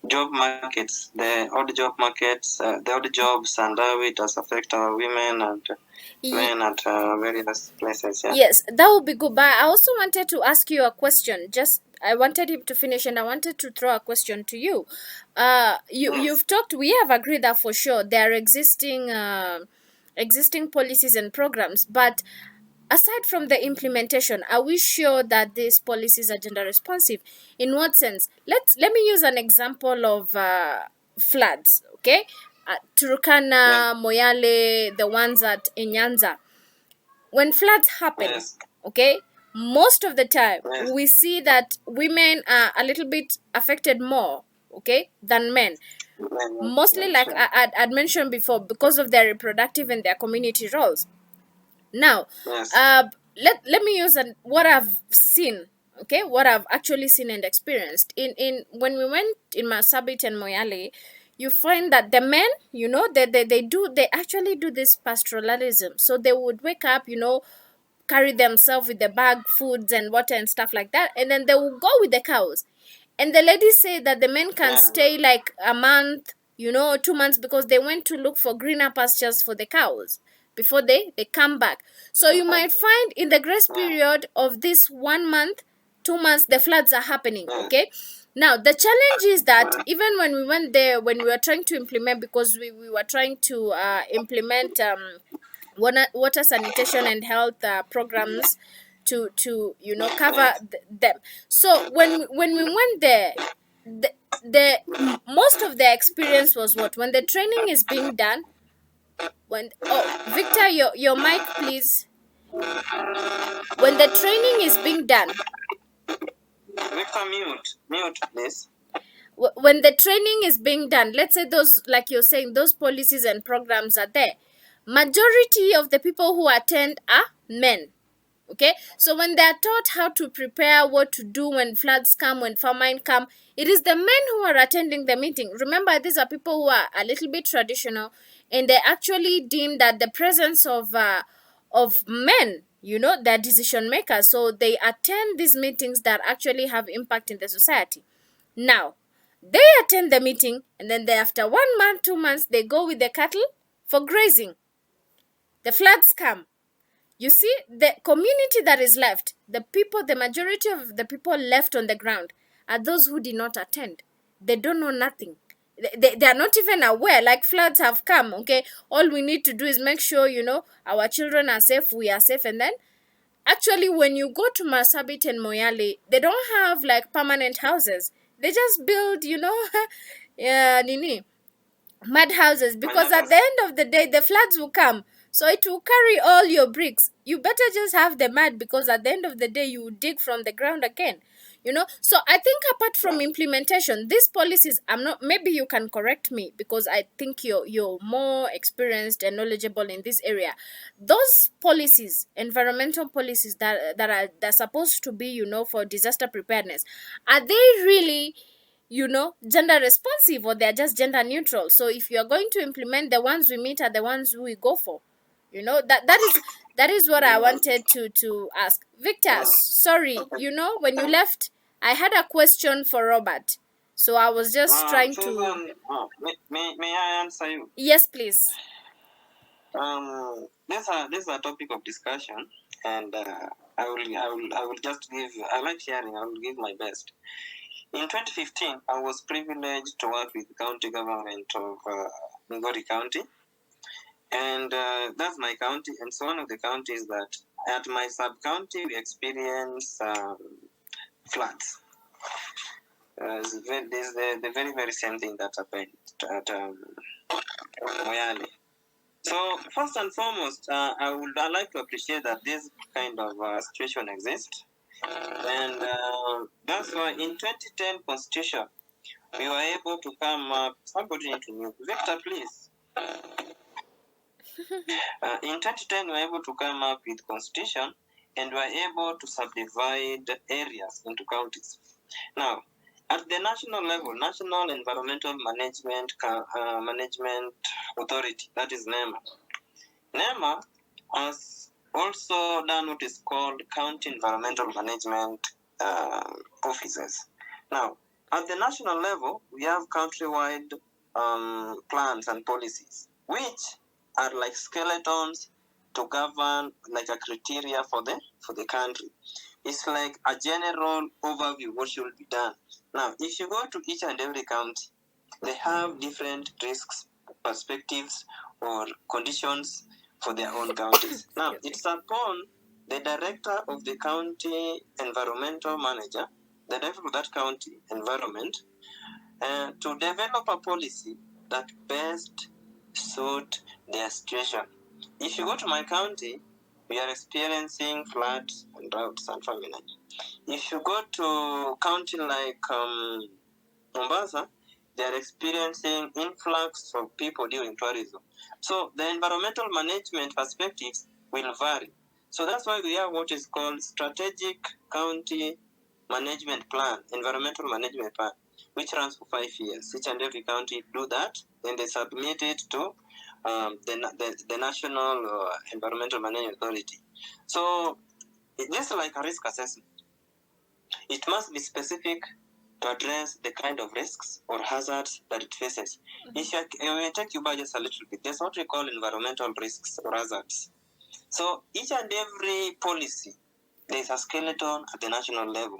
job markets, the odd job markets, the odd jobs, and how it does affect our women and men at various places. Yeah. Yes, that would be good. But I also wanted to ask you a question. I wanted him to finish, and I wanted to throw a question to you. You've talked. We have agreed that for sure there are existing policies and programs, but aside from the implementation, are we sure that these policies are gender responsive? In what sense? Let me use an example of floods. Okay, Turkana, Moyale, the ones at Enyanza. When floods happen, okay, most of the time we see that women are a little bit affected more, okay, than men. Mostly, like I'd mentioned before, because of their reproductive and their community roles. Now, let me use what I've seen, okay, what I've actually seen and experienced. In when we went in Marsabit and Moyale, you find that the men, they actually do this pastoralism. So they would wake up, carry themselves with the bag foods and water and stuff like that, and then they will go with the cows. And the ladies say that the men can stay like a month, 2 months, because they went to look for greener pastures for the cows before they come back. So you might find in the grace period of this 1 month, 2 months, the floods are happening. Okay. Now the challenge is that even when we went there, when we were trying to implement, because we were trying to implement water sanitation and health programs to cover them. So when we went there, most of the experience was what, when the training is being done, when Victor, your mic please. When the training is being done, Victor, mute please. When the training is being done, let's say those, like you're saying, those policies and programs are there, majority of the people who attend are men. Okay, so when they are taught how to prepare, what to do when floods come, when famine come, it is the men who are attending the meeting. Remember, these are people who are a little bit traditional, and they actually deem that the presence of men, they're decision makers, so they attend these meetings that actually have impact in the society. Now, they attend the meeting, and then after 1 month, 2 months, they go with the cattle for grazing. The floods come. You see, the community that is left, the majority of the people left on the ground are those who did not attend. They don't know nothing. They are not even aware, like floods have come, okay? All we need to do is make sure, our children are safe, we are safe, and then actually when you go to Marsabit and Moyale, they don't have like permanent houses. They just build, mud houses, because at the end of the day the floods will come, so it will carry all your bricks. You better just have the mud, because at the end of the day you will dig from the ground again. So I think apart from implementation, these policies, maybe you can correct me, because I think you're more experienced and knowledgeable in this area. Those policies, environmental policies that are supposed to be for disaster preparedness, are they really gender responsive, or they're just gender neutral? So if you're going to implement, the ones we meet are the ones we go for. That is what I wanted to ask. Victor, sorry, when you left, I had a question for Robert, so I was just trying to. May I answer you? Yes, please. This is a topic of discussion, and I will just give. I like sharing. I will give my best. In 2015, I was privileged to work with the county government of Migori County, and that's my county. And so one of the counties that at my sub-county we experience floods. This is the very, very same thing that happened at Moyale. So first and foremost, I would like to appreciate that this kind of situation exists. And that's why in 2010 Constitution, we were able to come up, somebody need to mute. Victor, please. In 2010, we were able to come up with Constitution, and we were able to subdivide areas into counties. Now, at the national level, National Environmental Management Authority, that is NEMA. NEMA has also done what is called County Environmental Management Offices. Now, at the national level, we have countrywide plans and policies, which are like skeletons to govern, like a criteria for the country. It's like a general overview what should be done. Now, if you go to each and every county, they have different risks, perspectives, or conditions for their own counties. Now, it's upon the director of the county environmental manager, the director of that county environment, to develop a policy that best suit their situation. If you go to my county, we are experiencing floods and droughts and famine. If you go to county like Mombasa, they are experiencing influx of people during tourism. So the environmental management perspectives will vary. So that's why we have what is called strategic county management plan, environmental management plan, which runs for 5 years. Each and every county do that, and they submit it to the National Environmental Management Authority. So this is like a risk assessment. It must be specific to address the kind of risks or hazards that it faces. If you take you by just a little bit, there's what we call environmental risks or hazards. So each and every policy, there's a skeleton at the national level.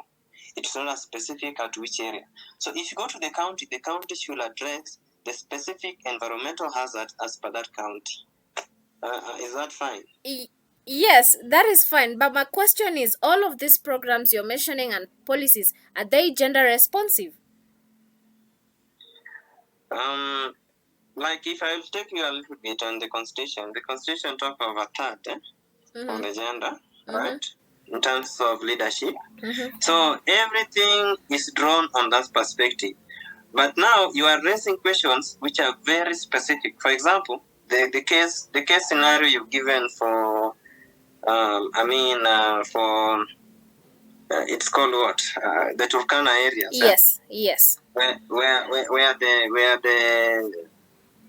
It's not as specific at which area. So if you go to the county should address the specific environmental hazard as per that county. Is that fine? Yes, that is fine. But my question is, all of these programs you're mentioning and policies, are they gender responsive? Like if I will take you a little bit on the constitution talk of a third of the gender, right? In terms of leadership. So everything is drawn on that perspective. But now you are raising questions which are very specific. For example, the case scenario you've given for for it's called what? The Turkana areas. Yes. Where the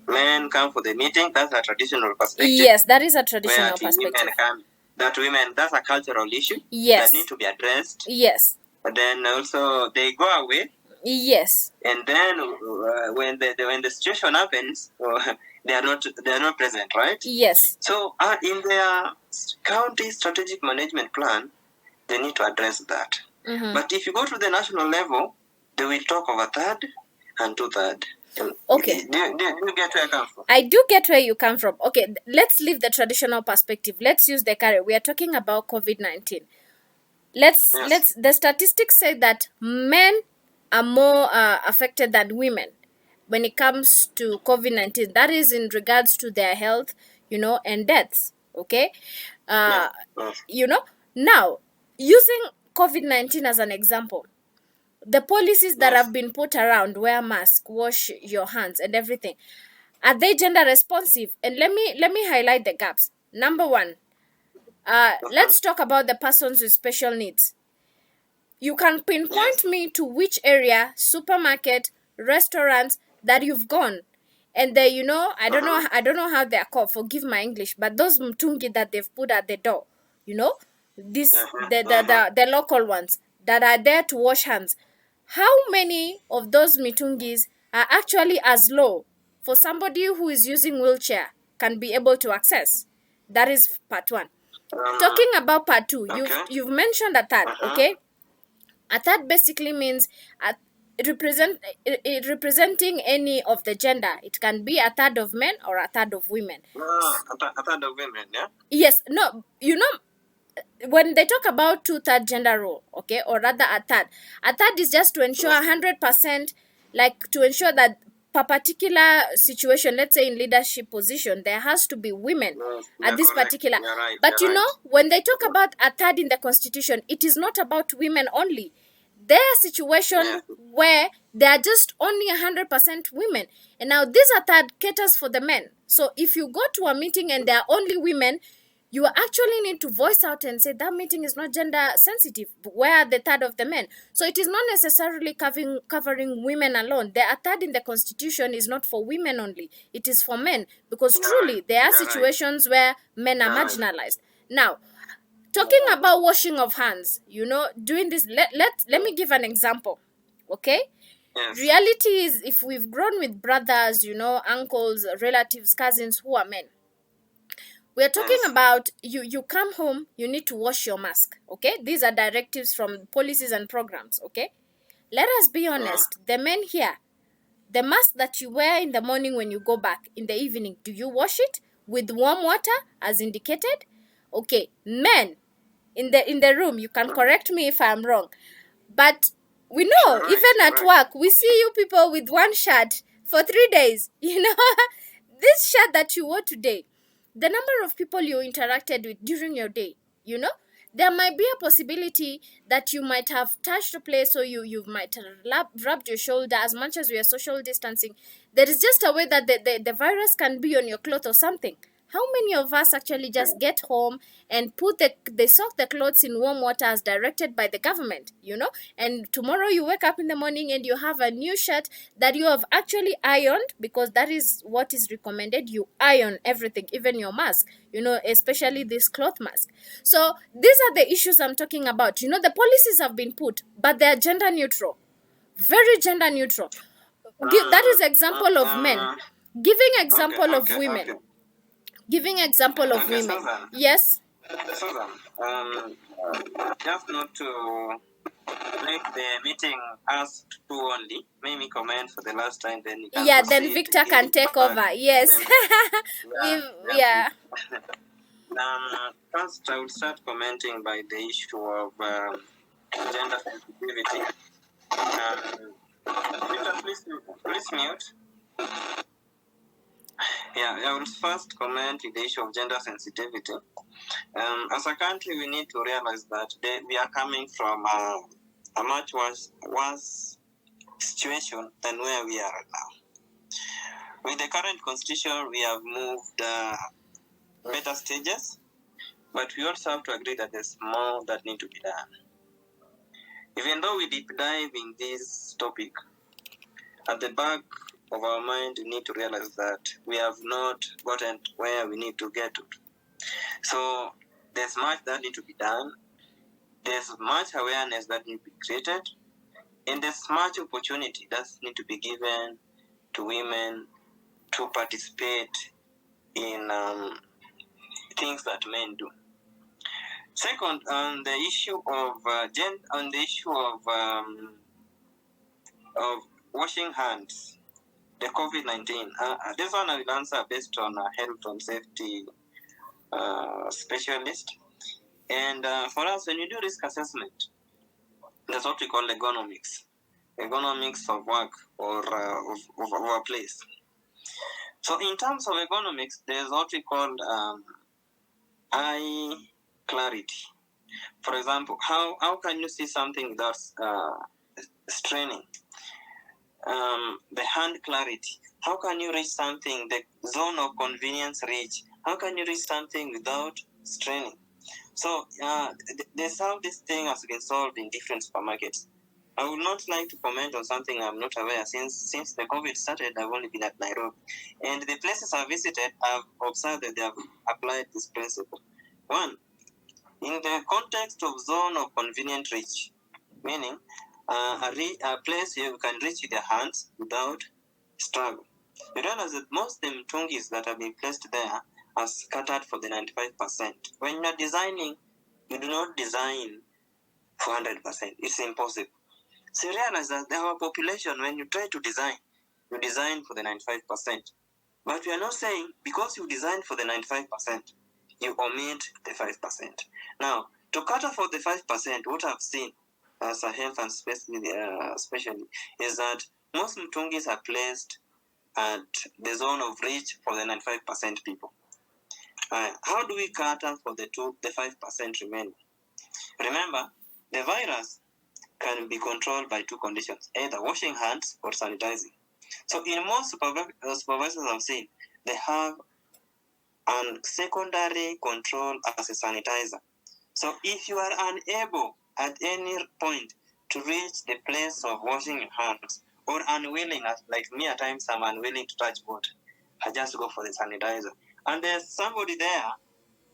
men come for the meeting, that's a traditional perspective. Yes, that is a traditional perspective. That's a cultural issue. Yes. That need to be addressed. Yes. But then also they go away. Yes. And then when the situation happens, they are not present, right? Yes. So in their county strategic management plan, they need to address that. But if you go to the national level, they will talk of a third and two-third. Okay. Do you get where I come from? I do get where you come from. Okay, let's leave the traditional perspective. Let's use the current. We are talking about COVID-19. The statistics say that men are more affected than women when it comes to COVID-19. That is in regards to their health, and deaths. Okay, now using COVID-19 as an example, the policies that have been put around, wear mask, wash your hands, and everything, are they gender responsive? And let me highlight the gaps. Number one, let's talk about the persons with special needs. You can pinpoint me to which area, supermarket, restaurants that you've gone, and they, I don't know how they are called. Forgive my English, but those mtungi that they've put at the door, the local ones that are there to wash hands. How many of those mitungis are actually as low for somebody who is using wheelchair can be able to access? That is part one. Talking about part two, you've mentioned a third, okay? A third basically means representing any of the gender. It can be a third of men or a third of women. A third of women, yeah? Yes, no, when they talk about two-third gender role, okay, or rather a third is just to ensure 100%, like to ensure that per particular situation, let's say in leadership position, there has to be women at this particular. Right, but when they talk about a third in the constitution, it is not about women only. There are situations where they are just only 100% women, and now this a third caters for the men. So if you go to a meeting and there are only women, you actually need to voice out and say that meeting is not gender sensitive. Where are the third of the men? So it is not necessarily covering women alone. The third in the constitution is not for women only. It is for men, because truly there are situations where men are marginalized. Now, talking about washing of hands, doing this, let me give an example. Okay? Reality is, if we've grown with brothers, uncles, relatives, cousins who are men, we are talking about you come home, you need to wash your mask. Okay, these are directives from policies and programs. Okay, let us be honest. The men here, the mask that you wear in the morning, when you go back in the evening, do you wash it with warm water as indicated? Okay, men in the room, you can correct me if I'm wrong, but we know even at work we see you people with one shirt for 3 days. This shirt that you wore today, the number of people you interacted with during your day, there might be a possibility that you might have touched a place, or you might have rubbed your shoulder. As much as we are social distancing, there is just a way that the virus can be on your cloth or something. How many of us actually just get home and they soak the clothes in warm water as directed by the government, and tomorrow you wake up in the morning and you have a new shirt that you have actually ironed, because that is what is recommended. You iron everything, even your mask, especially this cloth mask. So these are the issues I'm talking about. The policies have been put, but they are gender neutral, very gender neutral. That is example of men. Giving example of women. Giving example of women. Susan. Yes. Susan, just not to make the meeting us two only. Make me comment for the last time, then you can then Victor can take over. Yes. First, I will start commenting by the issue of gender sensitivity. Victor, please mute. Yeah, I will first comment with the issue of gender sensitivity. As a country, we need to realize that we are coming from a much worse situation than where we are now. With the current constitution, we have moved better stages, but we also have to agree that there's more that need to be done. Even though we deep dive in this topic, at the back of our mind, we need to realize that we have not gotten where we need to get to. So there's much that need to be done. There's much awareness that need to be created, and there's much opportunity that need to be given to women to participate in things that men do. Second, on the issue of washing hands, the COVID-19. This one I will answer based on a health and safety specialist. And for us, when you do risk assessment, that's what we call ergonomics of work or of our place. So in terms of ergonomics, there's what we call eye clarity. For example, how can you see something without straining? The hand clarity. How can you reach something, the zone of convenience reach? How can you reach something without straining? So there's how this thing has been solved in different supermarkets. I would not like to comment on something I'm not aware. Since the COVID started, I've only been at Nairobi. And the places I've visited, I've observed that they have applied this principle. One, in the context of zone of convenient reach, meaning a place you can reach with your hands without struggle. You realize that most of the mtungis that have been placed there are scattered for the 95%. When you're designing, you do not design for 100%. It's impossible. So you realize that our population, when you try to design, you design for the 95%. But we are not saying because you design for the 95%, you omit the 5%. Now, to cater for the 5%, what I've seen as a health and especially is that most mtungis are placed at the zone of reach for the 95% people. How do we cater for the 5% remaining? Remember, the virus can be controlled by two conditions, either washing hands or sanitizing. So in most supervisors I've seen, they have a secondary control as a sanitizer. So if you are unable at any point to reach the place of washing your hands, or unwilling, like me at times I'm unwilling to touch water, I just go for the sanitizer. And there's somebody there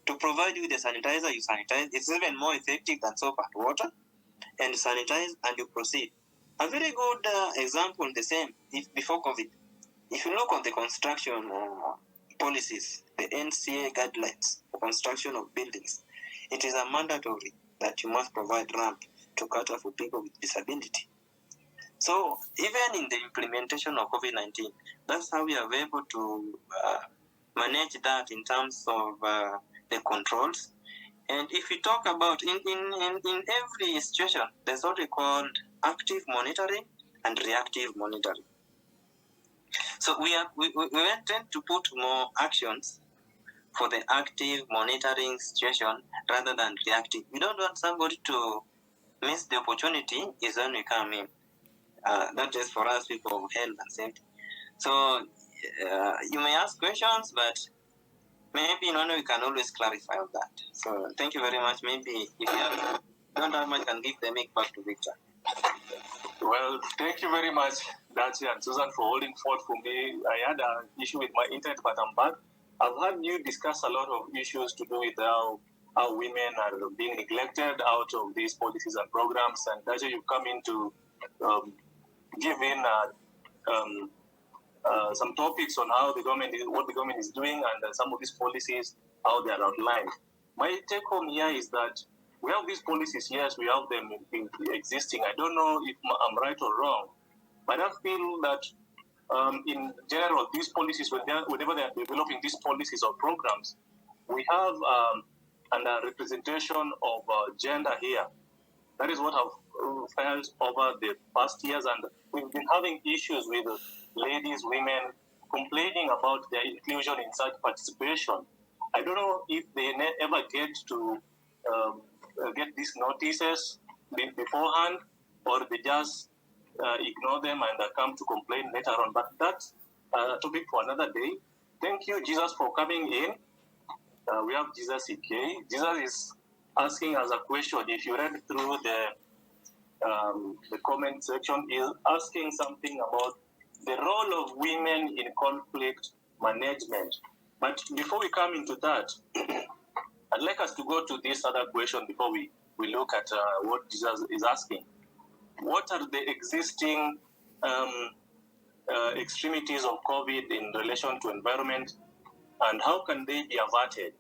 to provide you the sanitizer, you sanitize. It's even more effective than soap and water. And sanitize and you proceed. A very good example, the same, before COVID. If you look on the construction policies, the NCA guidelines for construction of buildings, it is a mandatory that you must provide ramp to cater for people with disability. So even in the implementation of COVID-19, that's how we are able to manage that in terms of the controls. And if we talk about in every situation, there's what we call active monitoring and reactive monitoring. So we tend to put more actions for the active monitoring situation rather than reactive. We don't want somebody to miss the opportunity is when we come in. That is for us people of health and safety. So you may ask questions, but maybe we can always clarify on that. So thank you very much. Maybe if you don't have much, I can give the mic back to Victor. Well, thank you very much, Dachi and Susan, for holding forth for me. I had an issue with my internet, but I'm back. I've heard you discuss a lot of issues to do with how women are being neglected out of these policies and programs. And Dachi, you come in to give in some topics on how what the government is doing, and some of these policies, how they are outlined. My take home here is that we have these policies, yes, we have them existing. I don't know if I'm right or wrong, but I feel that in general, these policies, whenever they are developing these policies or programs, we have an representation of gender here. That is what I've felt over the past years, and we've been having issues with ladies, women complaining about their inclusion in such participation. I don't know if they ever get to get these notices beforehand, or they just ignore them and come to complain later on. But that's a topic for another day. Thank you, Jesus, for coming in. We have Jesus EK. Jesus is asking us a question. If you read through the comment section, is asking something about the role of women in conflict management. But before we come into that, I'd like us to go to this other question before we look at what Jesus is asking. What are the existing extremities of COVID in relation to environment, and how can they be averted?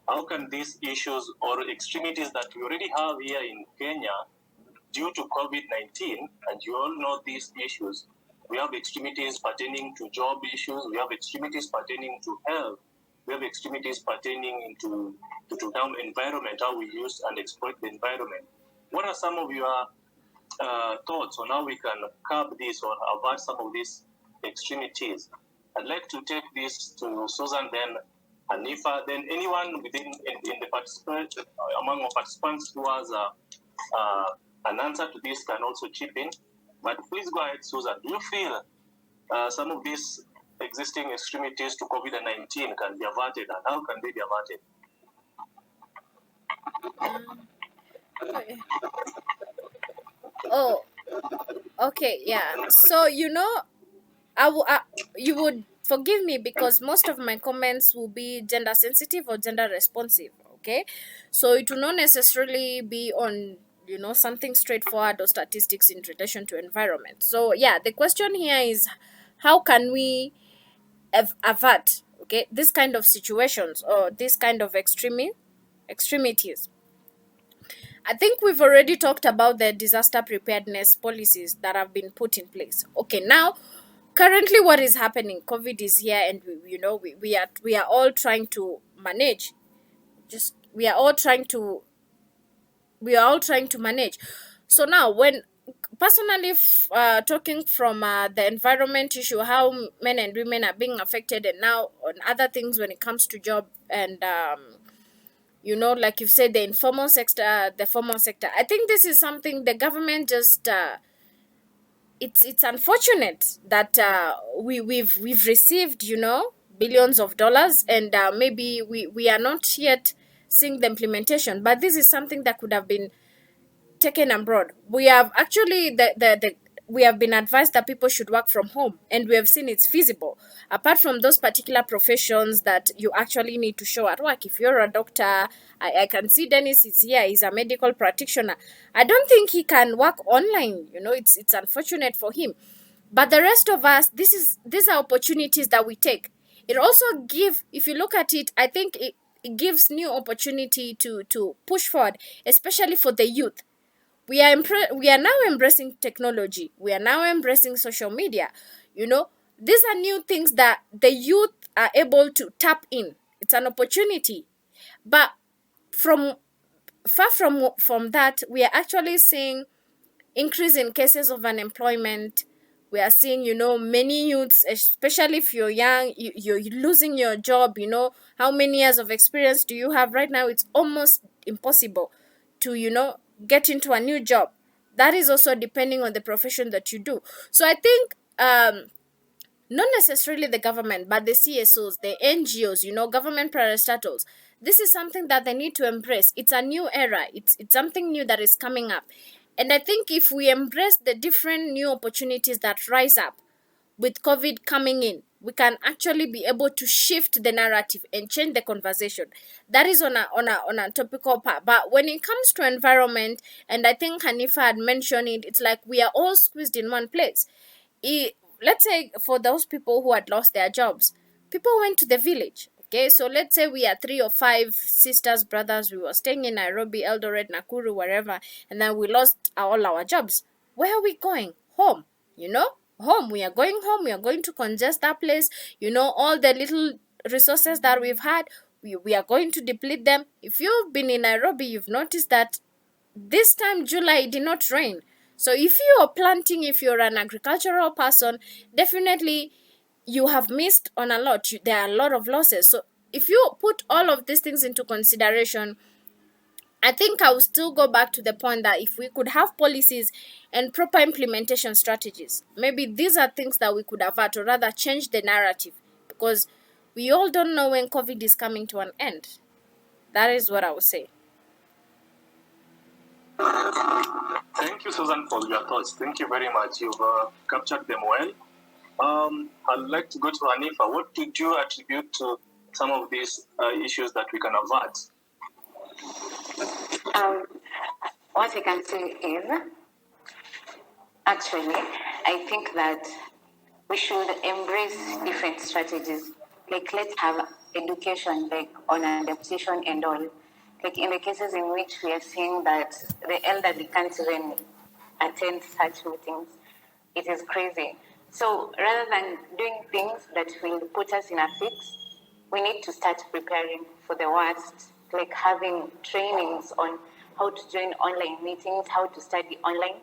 How can these issues or extremities that we already have here in Kenya due to COVID-19, and you all know these issues, we have extremities pertaining to job issues, we have extremities pertaining to health, we have extremities pertaining to environment, how we use and exploit the environment. What are some of your thoughts on how we can curb this or avert some of these extremities? I'd like to take this to Susan, then Hanifa, then anyone within in the participant, among our participants who has an answer to this can also chip in. But please go ahead, Susan. Do you feel some of these existing extremities to COVID-19 can be averted, and how can they be averted? Oh, okay, yeah. So you would forgive me because most of my comments will be gender sensitive or gender responsive. Okay, so it will not necessarily be on something straightforward or statistics in relation to environment. So yeah, the question here is how can we avert this kind of situations or this kind of extremities. I think we've already talked about the disaster preparedness policies that have been put in place. Okay, now currently what is happening, COVID is here, and we are all trying to manage. We are all trying to manage. So now, when personally talking from the environment issue, how men and women are being affected, and now on other things when it comes to job and like you've said, the informal sector, the formal sector. I think this is something the government just it's unfortunate that we've received billions of dollars, and maybe we are not yet seeing the implementation, but this is something that could have been taken abroad. We have actually we have been advised that people should work from home, and we have seen it's feasible. Apart from those particular professions that you actually need to show at work, if you're a doctor, I can see Dennis is here. He's a medical practitioner. I don't think he can work online. It's unfortunate for him, but the rest of us, these are opportunities that we take. It also if you look at it, I think it gives new opportunity to push forward, especially for the youth. We are now embracing technology. We are now embracing social media. These are new things that the youth are able to tap in. It's an opportunity. But from that, we are actually seeing increase in cases of unemployment. We are seeing many youths, especially if you're young, you're losing your job. How many years of experience do you have? Right now it's almost impossible to get into a new job. That is also depending on the profession that you do. So I think not necessarily the government, but the CSOs, the NGOs, government parastatals, this is something that they need to embrace. It's a new era. It's something new that is coming up. And I think if we embrace the different new opportunities that rise up with COVID coming in, we can actually be able to shift the narrative and change the conversation. That is on a topical part. But when it comes to environment, and I think Hanifa had mentioned it, it's like we are all squeezed in one place. Let's say for those people who had lost their jobs, people went to the village. Okay, so let's say we are 3 or 5 sisters, brothers. We were staying in Nairobi, Eldoret, Nakuru, wherever, and then we lost all our jobs. Where are we going? Home, home. We are going home. We are going to congest that place. All the little resources that we've had, we are going to deplete them. If you've been in Nairobi, you've noticed that this time July it did not rain. So if you are planting, if you're an agricultural person, definitely you have missed on a lot. There are a lot of losses. So if you put all of these things into consideration, I think I will still go back to the point that if we could have policies and proper implementation strategies, maybe these are things that we could avert, or rather change the narrative, because we all don't know when COVID is coming to an end. That is what I would say. Thank you, Susan, for your thoughts. Thank you very much. You've captured them well. I'd like to go to Hanifa. What did you attribute to some of these issues that we can avert? What I can say is, actually, I think that we should embrace different strategies. Like, let's have education, like on adaptation and all. Like in the cases in which we are seeing that the elderly can't even attend such meetings, it is crazy. So rather than doing things that will put us in a fix, we need to start preparing for the worst, like having trainings on how to join online meetings, how to study online.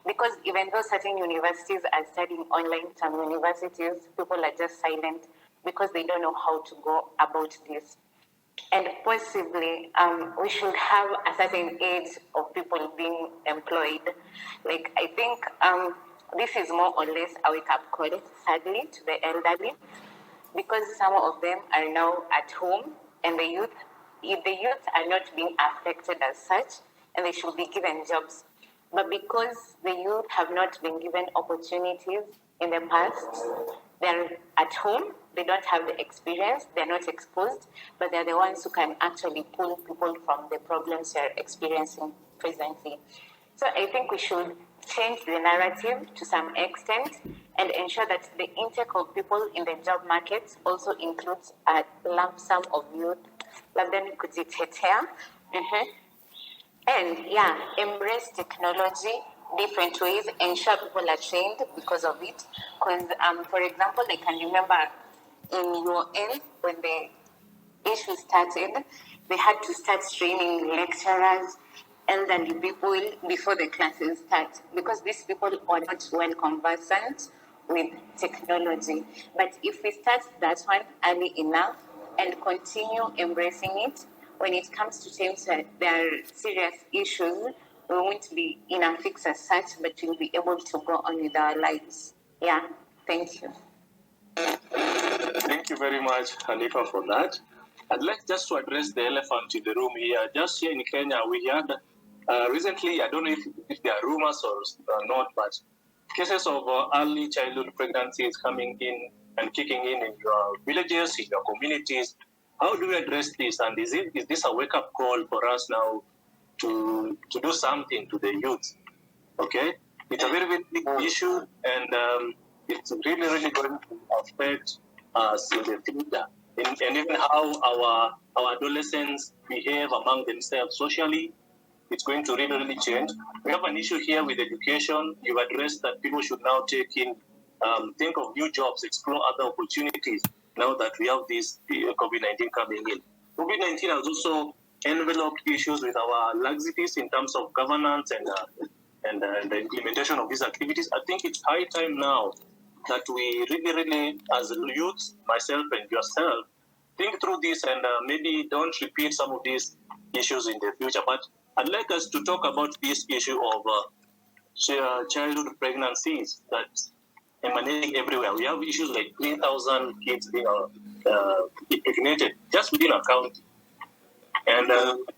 Because even though certain universities are studying online, some universities, people are just silent because they don't know how to go about this. And possibly, we should have a certain age of people being employed. Like, I think this is more or less a wake-up call, sadly, to the elderly, because some of them are now at home, and the youth are not being affected as such, and they should be given jobs. But because the youth have not been given opportunities in the past, they're at home, they don't have the experience, they're not exposed, but they're the ones who can actually pull people from the problems they're experiencing presently. So I think we should change the narrative to some extent and ensure that the intake of people in the job market also includes a lump sum of youth. Labda kujitetea. And yeah, embrace technology, different ways, ensure people are trained because of it. Because, for example, I can remember in your end, when the issue started, they had to start training lecturers, elderly people before the classes start, because these people are not well conversant with technology. But if we start that one early enough and continue embracing it, when it comes to things that there are serious issues, we won't be in a fix as such, but we'll be able to go on with our lives. Yeah, thank you. Thank you very much, Hanifa, for that. I'd like just to address the elephant in the room here. Just here in Kenya, we had recently, I don't know if there are rumors or not, but cases of early childhood pregnancies coming in and kicking in your villages, in your communities. How do we address this? And is this a wake-up call for us now to do something to the youth? Okay? It's a very, very big issue, and it's really, really going to affect us in the future. And even how our adolescents behave among themselves socially, it's going to really, really change. We have an issue here with education. You've addressed that people should now think of new jobs, explore other opportunities now that we have this COVID-19 coming in. COVID-19 has also enveloped issues with our laxities in terms of governance and the implementation of these activities. I think it's high time now that we really, really, as youth, myself and yourself, think through this and maybe don't repeat some of these issues in the future. But I'd like us to talk about this issue of childhood pregnancies that's emanating everywhere. We have issues like 3,000 kids being impregnated just within our county. And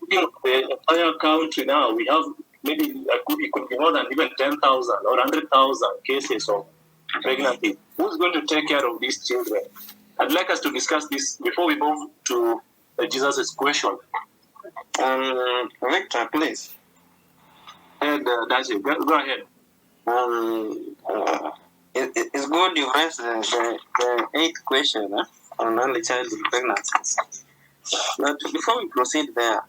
within the entire country now, we have maybe it could be more than even 10,000 or 100,000 cases of pregnancy. Who's going to take care of these children? I'd like us to discuss this before we move to Jesus' question. Victor, please. And Daji, go ahead. It's good you raised the eighth question on early childhood pregnancies. But before we proceed there,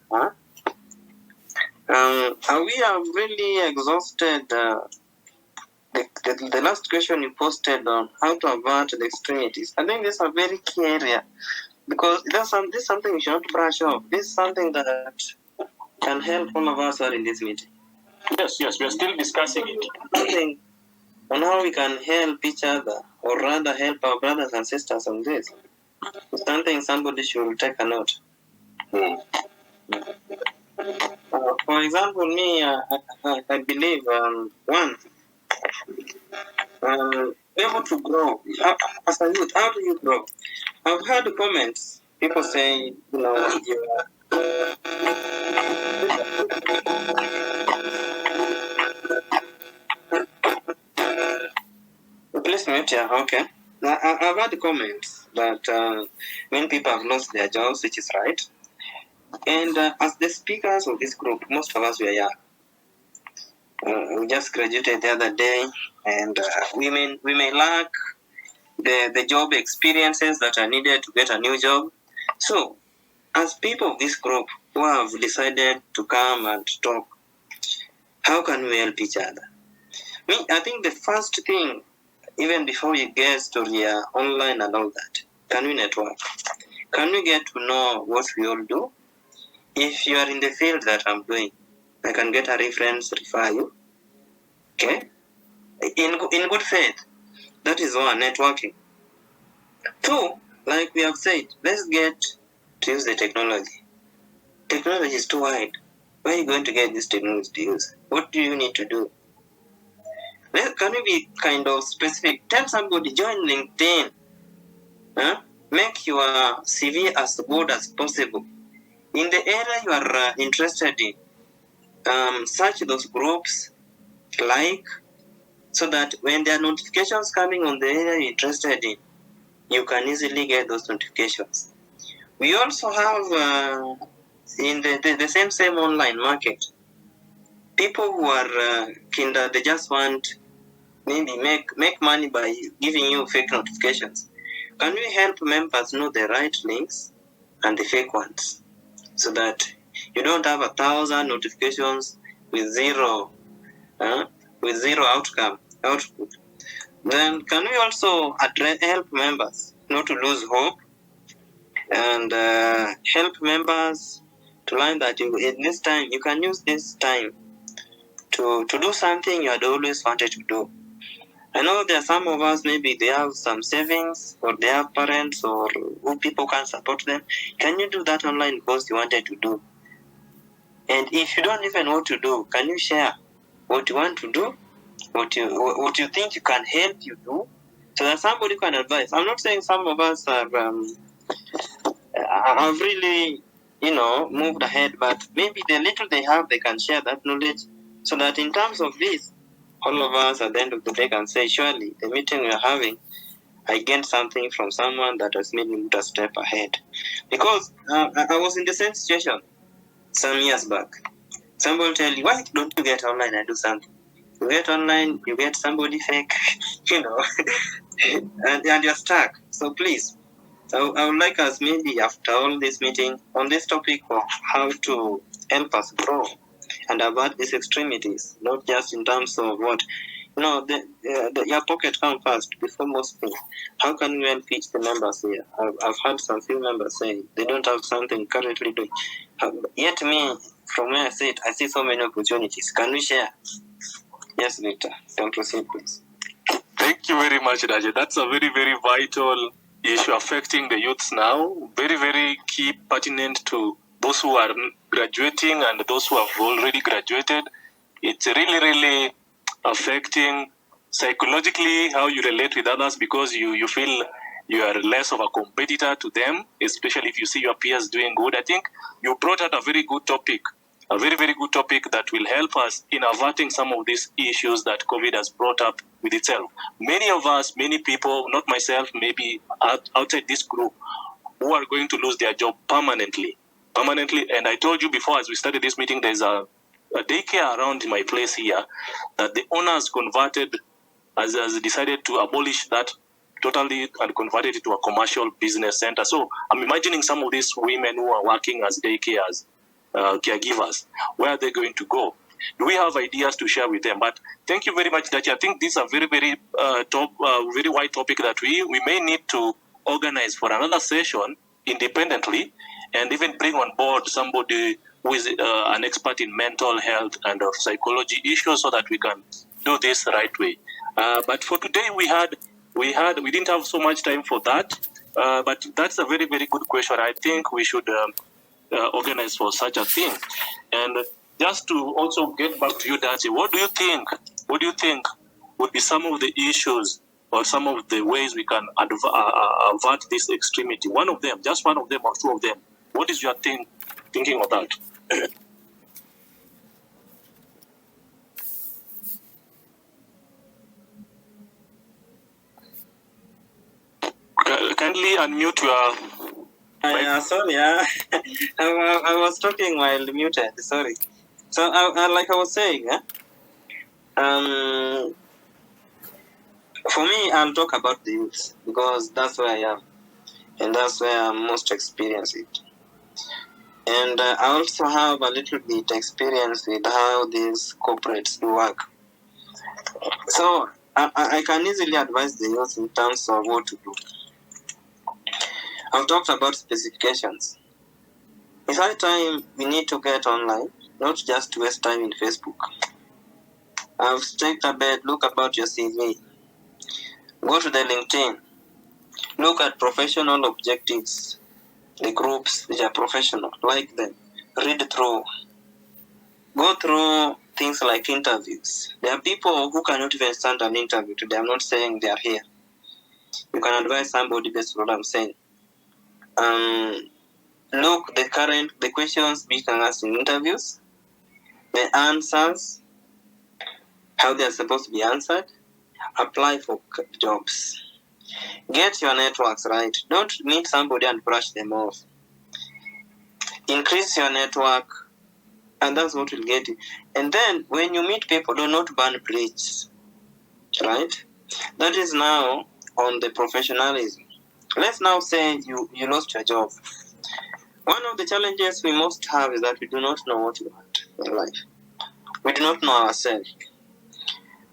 we have really exhausted the last question you posted on how to avert the extremities. I think this is a very key area because this is something we should not brush off. This is something that can help all of us who are in this meeting. Yes, we are still discussing it. Something on how we can help each other, or rather help our brothers and sisters on this. It's something somebody should take a note. For example, me, I believe, one, able to grow. As a youth, how do you grow? I've heard comments, people say, please mute here, okay. Now, I've heard comments that many people have lost their jobs, which is right. And as the speakers of this group, most of us were young. We just graduated the other day, and we may lack the job experiences that are needed to get a new job. So, as people of this group who have decided to come and talk, how can we help each other? I think the first thing, even before we get to the online and all that, can we network? Can we get to know what we all do? If you are in the field that I'm doing, I can get a reference, refer you. Okay? In good faith. That is one, networking. Two, like we have said, let's get to use the technology. Technology is too wide. Where are you going to get this technology to use? What do you need to do? Can we be kind of specific? Tell somebody, join LinkedIn. Make your CV as good as possible. In the area you are interested in, search those groups, so that when there are notifications coming on the area you're interested in, you can easily get those notifications. We also have in the same online market, people who are they just want maybe make money by giving you fake notifications. Can we help members know the right links and the fake ones, so that you don't have 1,000 notifications with zero output? Then can we also help members not to lose hope, and help members to learn that in this time you can use this time to do something you had always wanted to do. I know there are some of us, maybe they have some savings, or they have parents or who people can support them. Can you do that online because you wanted to do? And if you don't even know what to do, can you share what you want to do, what you think you can help you do, so that somebody can advise? I'm not saying some of us have really, moved ahead, but maybe the little they have, they can share that knowledge, so that in terms of this, all of us at the end of the day can say, surely the meeting we are having, I gained something from someone that has made me a step ahead. Because I was in the same situation some years back. Somebody will tell you, why don't you get online and do something? You get online, you get somebody fake, and you're stuck. So please, I would like us, maybe after all this meeting, on this topic of how to help us grow and avoid these extremities, not just in terms of what, your pocket come first before most things. How can we help each the members here? I've heard some few members say they don't have something currently doing. Yet me, from where I sit, I see so many opportunities. Can we share? Yes, Victor. Can proceed, please. Thank you very much, Raja. That's a very, very vital issue affecting the youths now. Very, very key, pertinent to those who are graduating and those who have already graduated. It's really, really affecting psychologically how you relate with others, because you feel you are less of a competitor to them, especially if you see your peers doing good. I think you brought out a very good topic, a very, very good topic that will help us in averting some of these issues that COVID has brought up with itself. Many of us, many people, not myself, maybe outside this group, who are going to lose their job permanently. And I told you before, as we started this meeting, there's a daycare around my place here that the owners converted, has decided to abolish that totally and converted it to a commercial business center. So I'm imagining some of these women who are working as daycares, caregivers, where are they going to go? Do we have ideas to share with them? But thank you very much, Dachi. I think this is a very, very very wide topic that we may need to organize for another session independently, and even bring on board somebody who is an expert in mental health and of psychology issues, so that we can do this the right way. But for today, we didn't have so much time for that. But that's a very, very good question. I think we should organize for such a thing. And just to also get back to you, Dachi, what do you think? What do you think would be some of the issues or some of the ways we can avert this extremity? One of them, just one of them or two of them. What is your thinking of that? Kindly unmute your. Sorry, I was talking while muted. Sorry. So, like I was saying, for me, I'll talk about the youth because that's where I am, and that's where I'm most experienced it. And I also have a little bit experience with how these corporates work. So I can easily advise the youth in terms of what to do. I've talked about specifications. It's high time we need to get online, not just waste time in Facebook. I've take a bed, look about your CV. Go to the LinkedIn. Look at professional objectives, the groups which are professional, like them. Read through. Go through things like interviews. There are people who cannot even stand an interview today. I'm not saying they are here. You can advise somebody based on what I'm saying. Look the questions being asked in interviews, the answers, how they are supposed to be answered. Apply for jobs. Get your networks right. Don't meet somebody and brush them off. Increase your network, and that's what will get you. And then when you meet people, do not burn bridges. Right? That is now on the professionalism. Let's now say you lost your job. One of the challenges we most have is that we do not know what we want in life. We do not know ourselves.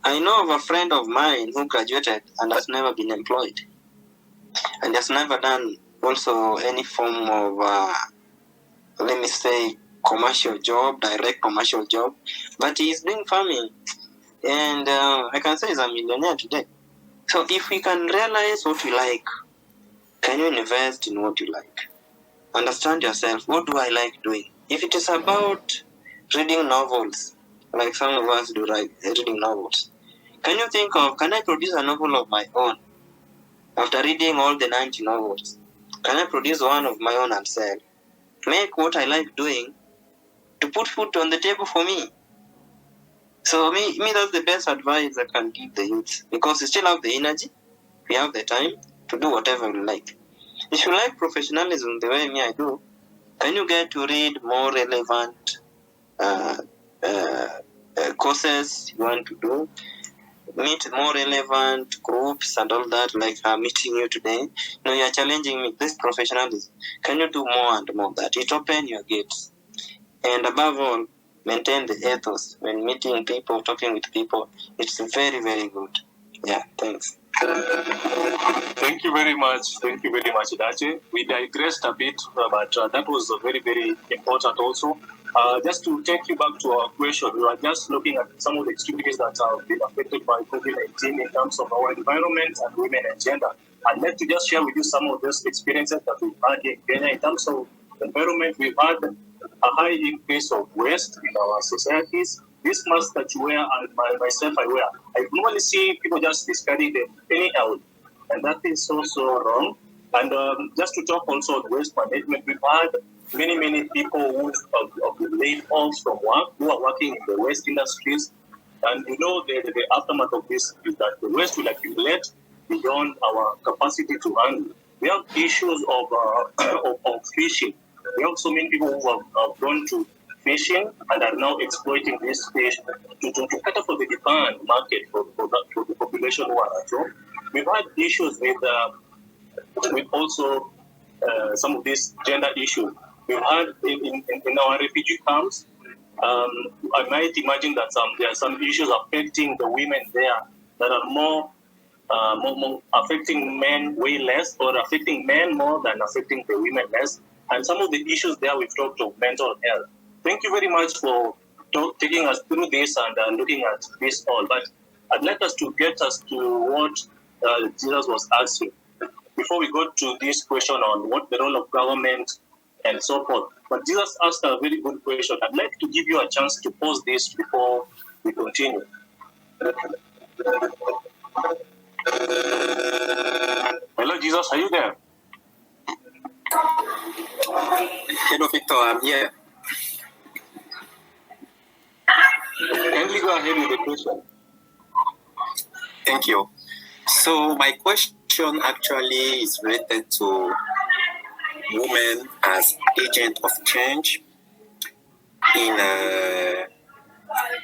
I know of a friend of mine who graduated and has never been employed, and has never done also any form of, let me say, commercial job, direct commercial job, but he is doing farming, and I can say he's a millionaire today. So if we can realize what we like, can you invest in what you like? Understand yourself. What do I like doing? If it is about reading novels, like some of us do, reading novels, can you think of, can I produce a novel of my own? After reading all the 90 novels, can I produce one of my own and sell? Make what I like doing to put food on the table for me. So me that's the best advice I can give the youth, because we still have the energy, we have the time to do whatever we like. If you like professionalism the way me I do, can you get to read more relevant courses you want to do? Meet more relevant groups and all that, like I'm meeting you today. No, you're challenging me. This professionalism. Can you do more and more of that? It opens your gates. And above all, maintain the ethos when meeting people, talking with people. It's very, very good. Yeah, thanks. Thank you very much. Thank you very much, Dache. We digressed a bit, but that was very, very important also. Just to take you back to our question, we were just looking at some of the activities that have been affected by COVID-19 in terms of our environment and women and gender. I'd like to just share with you some of those experiences that we've had in Kenya. In terms of environment, we've had a high increase of waste in our societies. This mask that you wear and myself I wear, I normally see people just discarding them anyhow, and that is also wrong. And just to talk also on waste management, we've had many people who have been laid off from work, who are working in the waste industries. And you know, the aftermath of this is that the waste will accumulate beyond our capacity to handle. We have issues of fishing. We have so many people who have gone to fishing and are now exploiting this fish to cater for the demand market for the population who are at home. We've had issues with also some of these gender issues. We've had in our refugee camps. I might imagine that there are some issues affecting the women there that are more more affecting men way less, or affecting men more than affecting the women less. And some of the issues there we've talked of mental health. Thank you very much for taking us through this and looking at this all. But I'd like us to get us to what Jesus was asking before we go to this question on what the role of government and so forth. But Jesus asked a very good question. I'd like to give you a chance to pause this before we continue. Hello, Jesus, are you there? Hello, Victor. I'm here. Kindly go ahead with the question. Thank you. So my question actually is related to women as agent of change in a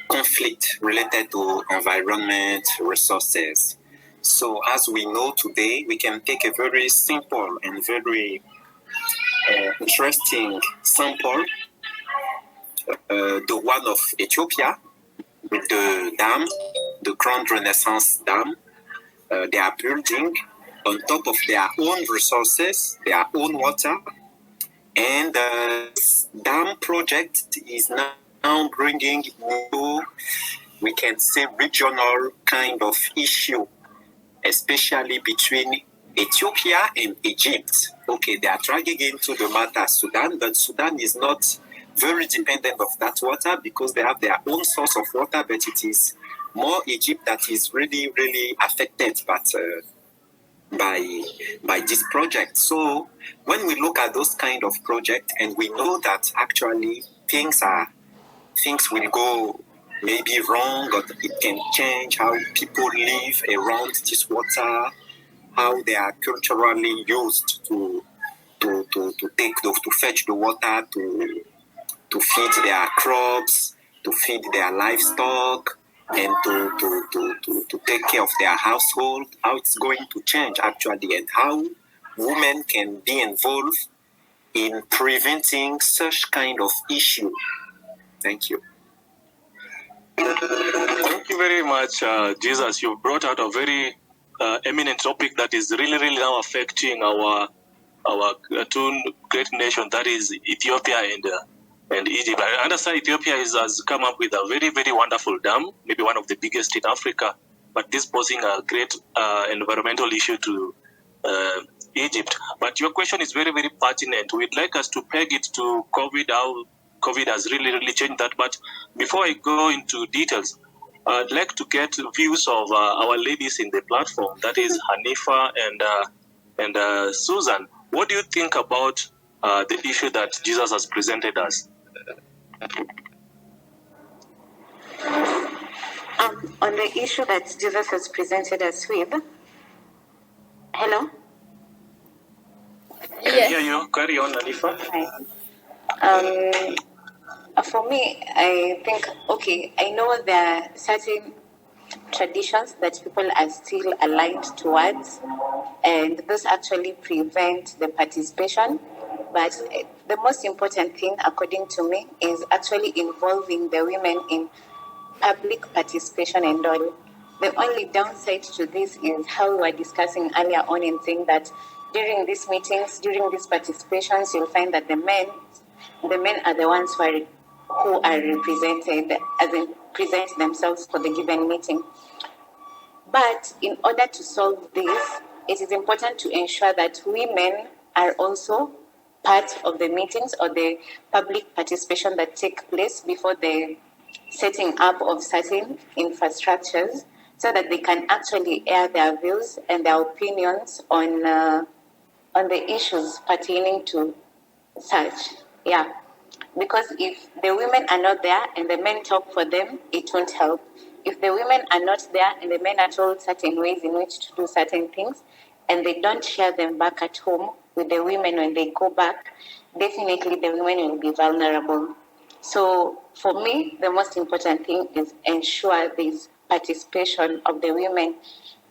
conflict related to environment resources. So as we know today, we can take a very simple and very interesting sample, the one of Ethiopia with the dam, the Grand Renaissance Dam. They are building on top of their own resources, their own water, and this dam project is now bringing new, we can say, regional kind of issue, especially between Ethiopia and Egypt. Okay, they are dragging into the matter Sudan, but Sudan is not very dependent of that water because they have their own source of water, but it is more Egypt that is really, really affected by this project. So when we look at those kind of projects, and we know that actually things will go maybe wrong, or it can change how people live around this water, how they are culturally used to fetch the water to feed their crops, to feed their livestock, and to take care of their household, how it's going to change actually, and how women can be involved in preventing such kind of issue. Thank you. Thank you very much, Jesus. You brought out a very eminent topic that is really, really now affecting our two great nations, that is Ethiopia and Egypt. I understand Ethiopia has come up with a very, very wonderful dam, maybe one of the biggest in Africa, but this posing a great environmental issue to Egypt. But your question is very, very pertinent. We'd like us to peg it to COVID, how COVID has really, really changed that. But before I go into details, I'd like to get views of our ladies in the platform, that is Hanifa and Susan. What do you think about the issue that Jesus has presented us? On the issue that Jesus has presented us with, hello? I can hear you. Carry on, Hanifa. For me, I think, okay, I know there are certain traditions that people are still aligned towards, and those actually prevent the participation. But the most important thing, according to me, is actually involving the women in public participation and all. The only downside to this is how we were discussing earlier on in saying that during these meetings, during these participations, you'll find that the men are the ones who are represented, as in present themselves for the given meeting. But in order to solve this, it is important to ensure that women are also part of the meetings or the public participation that take place before the setting up of certain infrastructures, so that they can actually air their views and their opinions on the issues pertaining to such. Yeah. Because if the women are not there and the men talk for them, it won't help. If the women are not there and the men are told certain ways in which to do certain things, and they don't share them back at home with the women when they go back, definitely the women will be vulnerable. So for me, the most important thing is ensure this participation of the women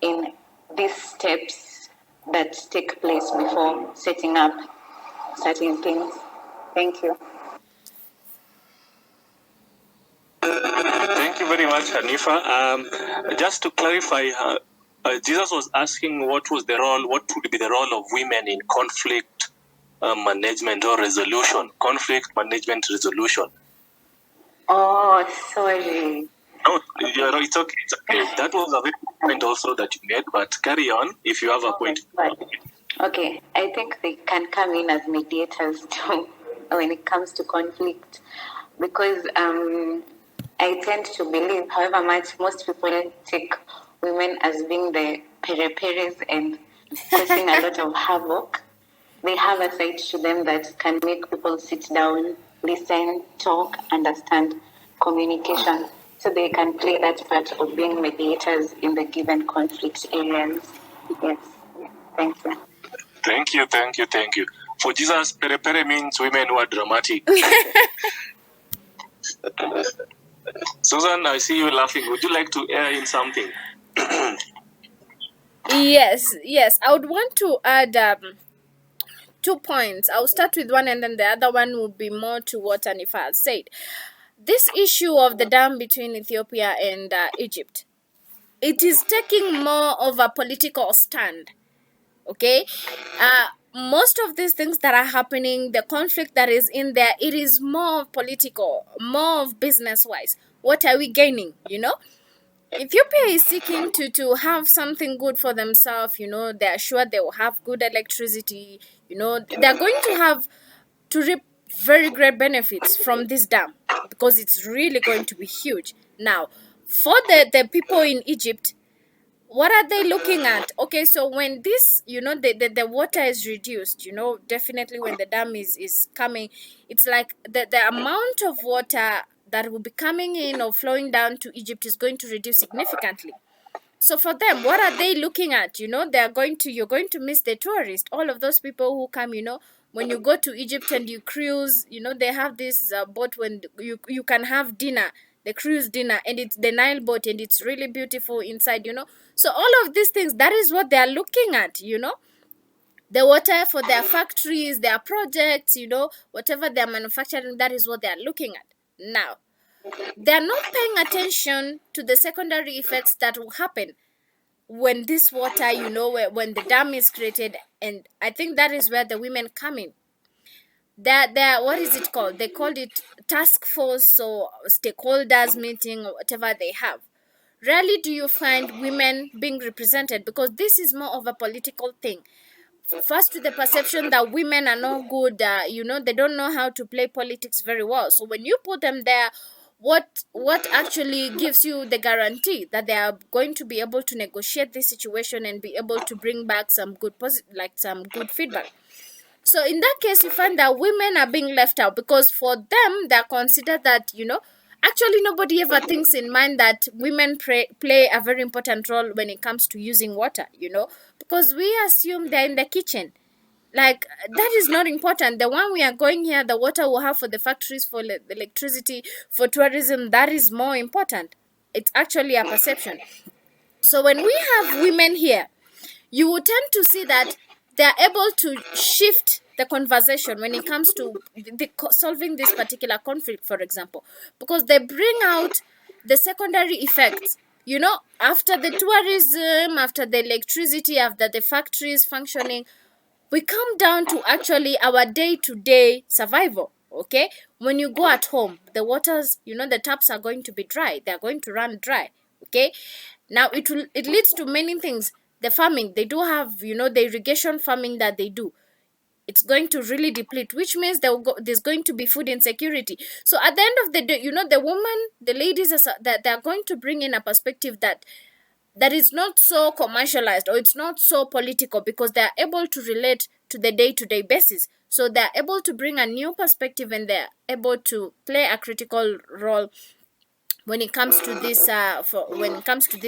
in these steps that take place before setting up certain things. Thank you. Thank you very much, Hanifa. Just to clarify, Jesus was asking what would be the role of women in conflict management or resolution, conflict management resolution. Oh, sorry. No, it's okay. It's okay. That was a very good point also that you made, but carry on if you have a point. Okay, I think they can come in as mediators too when it comes to conflict, because I tend to believe, however much most people take women as being the pere-peres and causing a lot of havoc, they have a side to them that can make people sit down, listen, talk, understand communication. So they can play that part of being mediators in the given conflict areas. Yes. Thank you. Thank you. For Jesus, pere means women who are dramatic. Susan, I see you laughing. Would you like to air in something? Yes. I would want to add 2 points. I'll start with one and then the other one will be more to what Anifa had said. This issue of the dam between Ethiopia and Egypt, it is taking more of a political stand. Okay, most of these things that are happening, the conflict that is in there, it is more political, more of business wise. What are we gaining? Ethiopia is seeking to have something good for themselves. They're sure they will have good electricity. They're going to have to reap very great benefits from this dam because it's really going to be huge. Now, for the people in Egypt, what are they looking at? Okay, so when this, the water is reduced, definitely when the dam is coming, it's like the amount of water that will be coming in or flowing down to Egypt is going to reduce significantly. So for them, what are they looking at? You're going to miss the tourists, all of those people who come, when you go to Egypt and you cruise, they have this boat when you can have dinner, the cruise dinner, and it's the Nile boat and it's really beautiful inside, So all of these things, that is what they are looking at, the water for their factories, their projects, whatever they're manufacturing, that is what they are looking at. Now, they're not paying attention to the secondary effects that will happen when this water, when the dam is created. And I think that is where the women come in. That what is it called? They called it task force or stakeholders meeting or whatever they have. Rarely do you find women being represented because this is more of a political thing. First, with the perception that women are not good, they don't know how to play politics very well. So when you put them there, what actually gives you the guarantee that they are going to be able to negotiate this situation and be able to bring back some good some good feedback? So in that case, we find that women are being left out because for them, they're considered that, actually nobody ever thinks in mind that women play a very important role when it comes to using water, because we assume they're in the kitchen. Like, that is not important. The one we are going here, the water we have for the factories, for the electricity, for tourism, that is more important. It's actually a perception. So when we have women here, you will tend to see that they're able to shift the conversation when it comes to solving this particular conflict, for example, because they bring out the secondary effects. After the tourism, after the electricity, after the factories functioning, we come down to actually our day-to-day survival. Okay, when you go at home, the waters, the taps are going to be dry, they're going to run dry. Okay, now it leads to many things. The farming, they do have, the irrigation farming that they do, it's going to really deplete, which means there's going to be food insecurity. So at the end of the day, the woman, the ladies, that they're going to bring in a perspective that is not so commercialized or it's not so political, because they're able to relate to the day-to-day basis. So they're able to bring a new perspective and they're able to play a critical role when it comes to this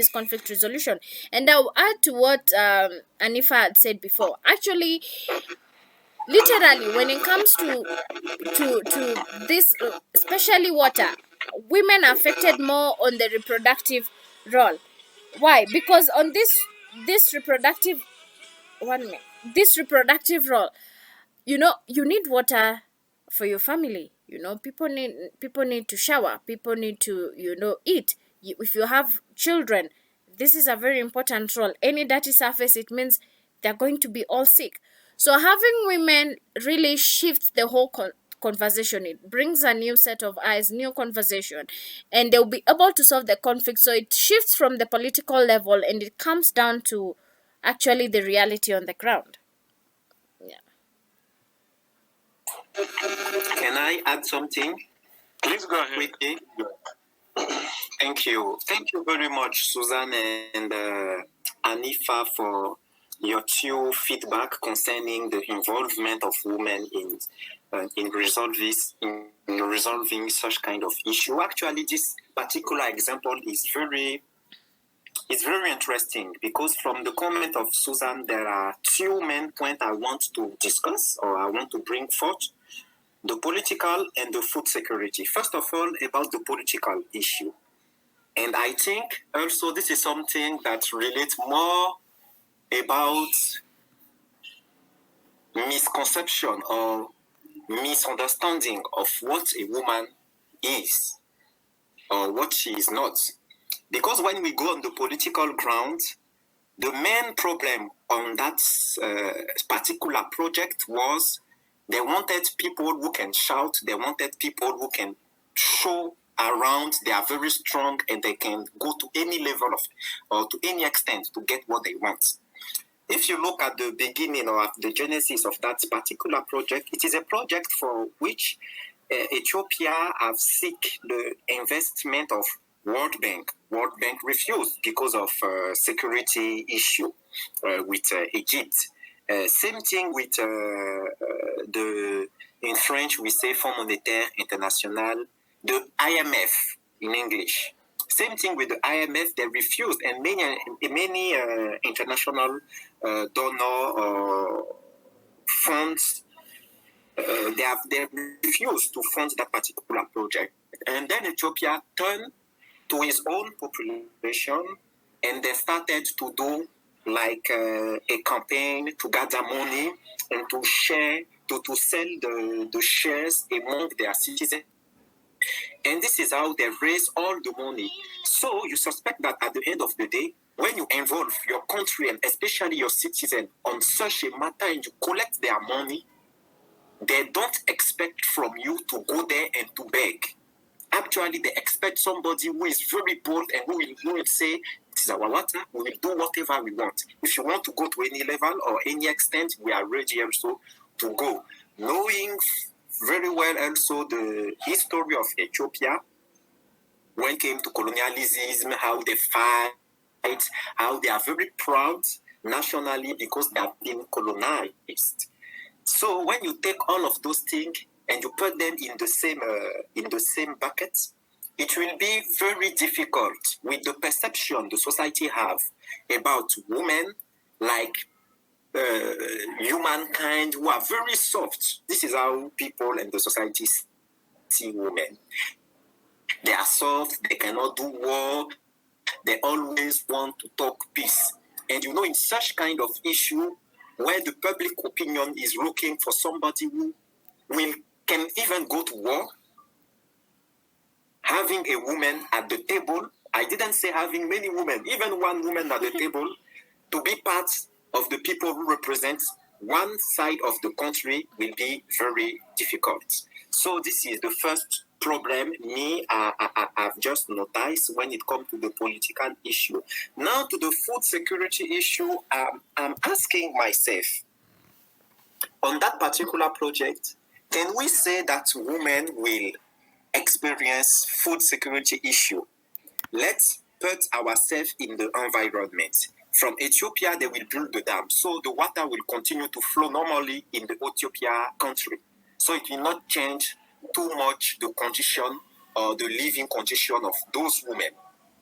conflict resolution. And I'll add to what Anifa had said before. Actually, literally, when it comes to this, especially water, women are affected more on the reproductive role. Why? Because on this reproductive this reproductive role, you need water for your family. People need to shower, people need to eat. If you have children, this is a very important role. Any dirty surface, it means they're going to be all sick. So having women really shifts the whole conversation. It brings a new set of eyes, new conversation, and they'll be able to solve the conflict. So it shifts from the political level and it comes down to actually the reality on the ground. Yeah. Can I add something? Please go ahead. Quickly. Thank you. Thank you very much, Susan and Anifa, for your two feedback concerning the involvement of women in resolving such kind of issue. Actually, this particular example is very interesting because from the comment of Susan, there are two main points I want to discuss or I want to bring forth: the political and the food security. First of all, about the political issue. And I think also this is something that relates more about misconception or misunderstanding of what a woman is or what she is not. Because when we go on the political ground, the main problem on that particular project was they wanted people who can shout, they wanted people who can show around they are very strong and they can go to any level of or to any extent to get what they want. If you look at the beginning or at the genesis of that particular project, it is a project for which Ethiopia have seek the investment of World Bank. World Bank refused because of security issue with Egypt. Same thing with in French we say Fonds Monétaire International, the IMF in English. Same thing with the IMF, they refused, and many international donor funds, they refused to fund that particular project. And then Ethiopia turned to its own population, and they started to do like a campaign to gather money and to share, to sell the shares among their citizens. And this is how they raise all the money. So you suspect that at the end of the day, when you involve your country and especially your citizen on such a matter and you collect their money, they don't expect from you to go there and to beg. Actually, they expect somebody who is very bold and who will say, "It is our water, we will do whatever we want. If you want to go to any level or any extent, we are ready also to go." Knowing very well also the history of Ethiopia when it came to colonialism, how they fight, how they are very proud nationally because they have been colonized. So when you take all of those things and you put them in the same bucket, it will be very difficult with the perception the society have about women like humankind who are very soft. This is how people and the society see women. They are soft, they cannot do war, they always want to talk peace. And you know, in such kind of issue, where the public opinion is looking for somebody who can even go to war, having a woman at the table, I didn't say having many women, even one woman at the table, to be part of the people who represent one side of the country will be very difficult. So this is the first problem I've just noticed when it comes to the political issue. Now to the food security issue, I'm asking myself, on that particular project, can we say that women will experience food security issue? Let's put ourselves in the environment. From Ethiopia, they will build the dam, so the water will continue to flow normally in the Ethiopia country. So it will not change too much the condition or the living condition of those women.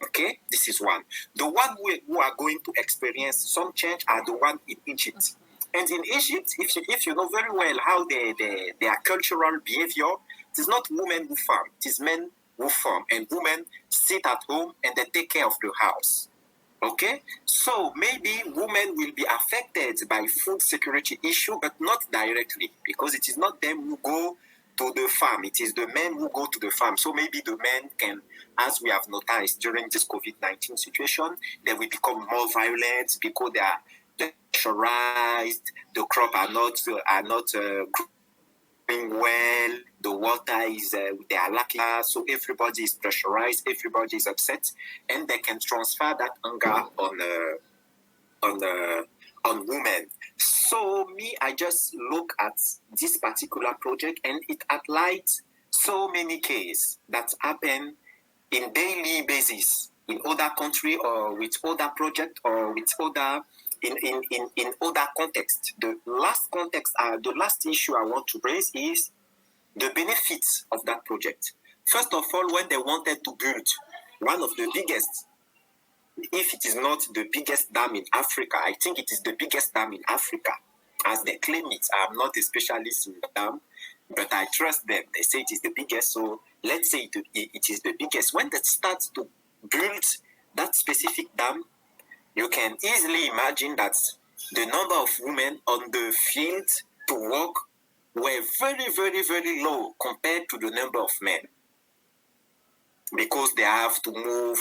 Okay, this is one. The one who are going to experience some change are the one in Egypt. And in Egypt, if you know very well how their cultural behavior, it is not women who farm, it is men who farm, and women sit at home and they take care of the house. Okay, so maybe women will be affected by food security issue, but not directly, because it is not them who go to the farm. It is the men who go to the farm. So maybe the men can, as we have noticed during this COVID-19 situation, they will become more violent because they are pressurized. The crop are not growing well. The water is they are lacking. So everybody is pressurized. Everybody is upset, and they can transfer that anger on women. So me, I just look at this particular project, and it highlights so many cases that happen in daily basis in other country or with other project or with other in other context. The last issue I want to raise is the benefits of that project. First of all, when they wanted to build one of the biggest, if it is not the biggest dam in Africa, I think it is the biggest dam in Africa, as they claim it. I'm not a specialist in the dam, but I trust them. They say it is the biggest, so let's say it is the biggest. When they start to build that specific dam, you can easily imagine that the number of women on the field to work were very, very, very low compared to the number of men, because they have to move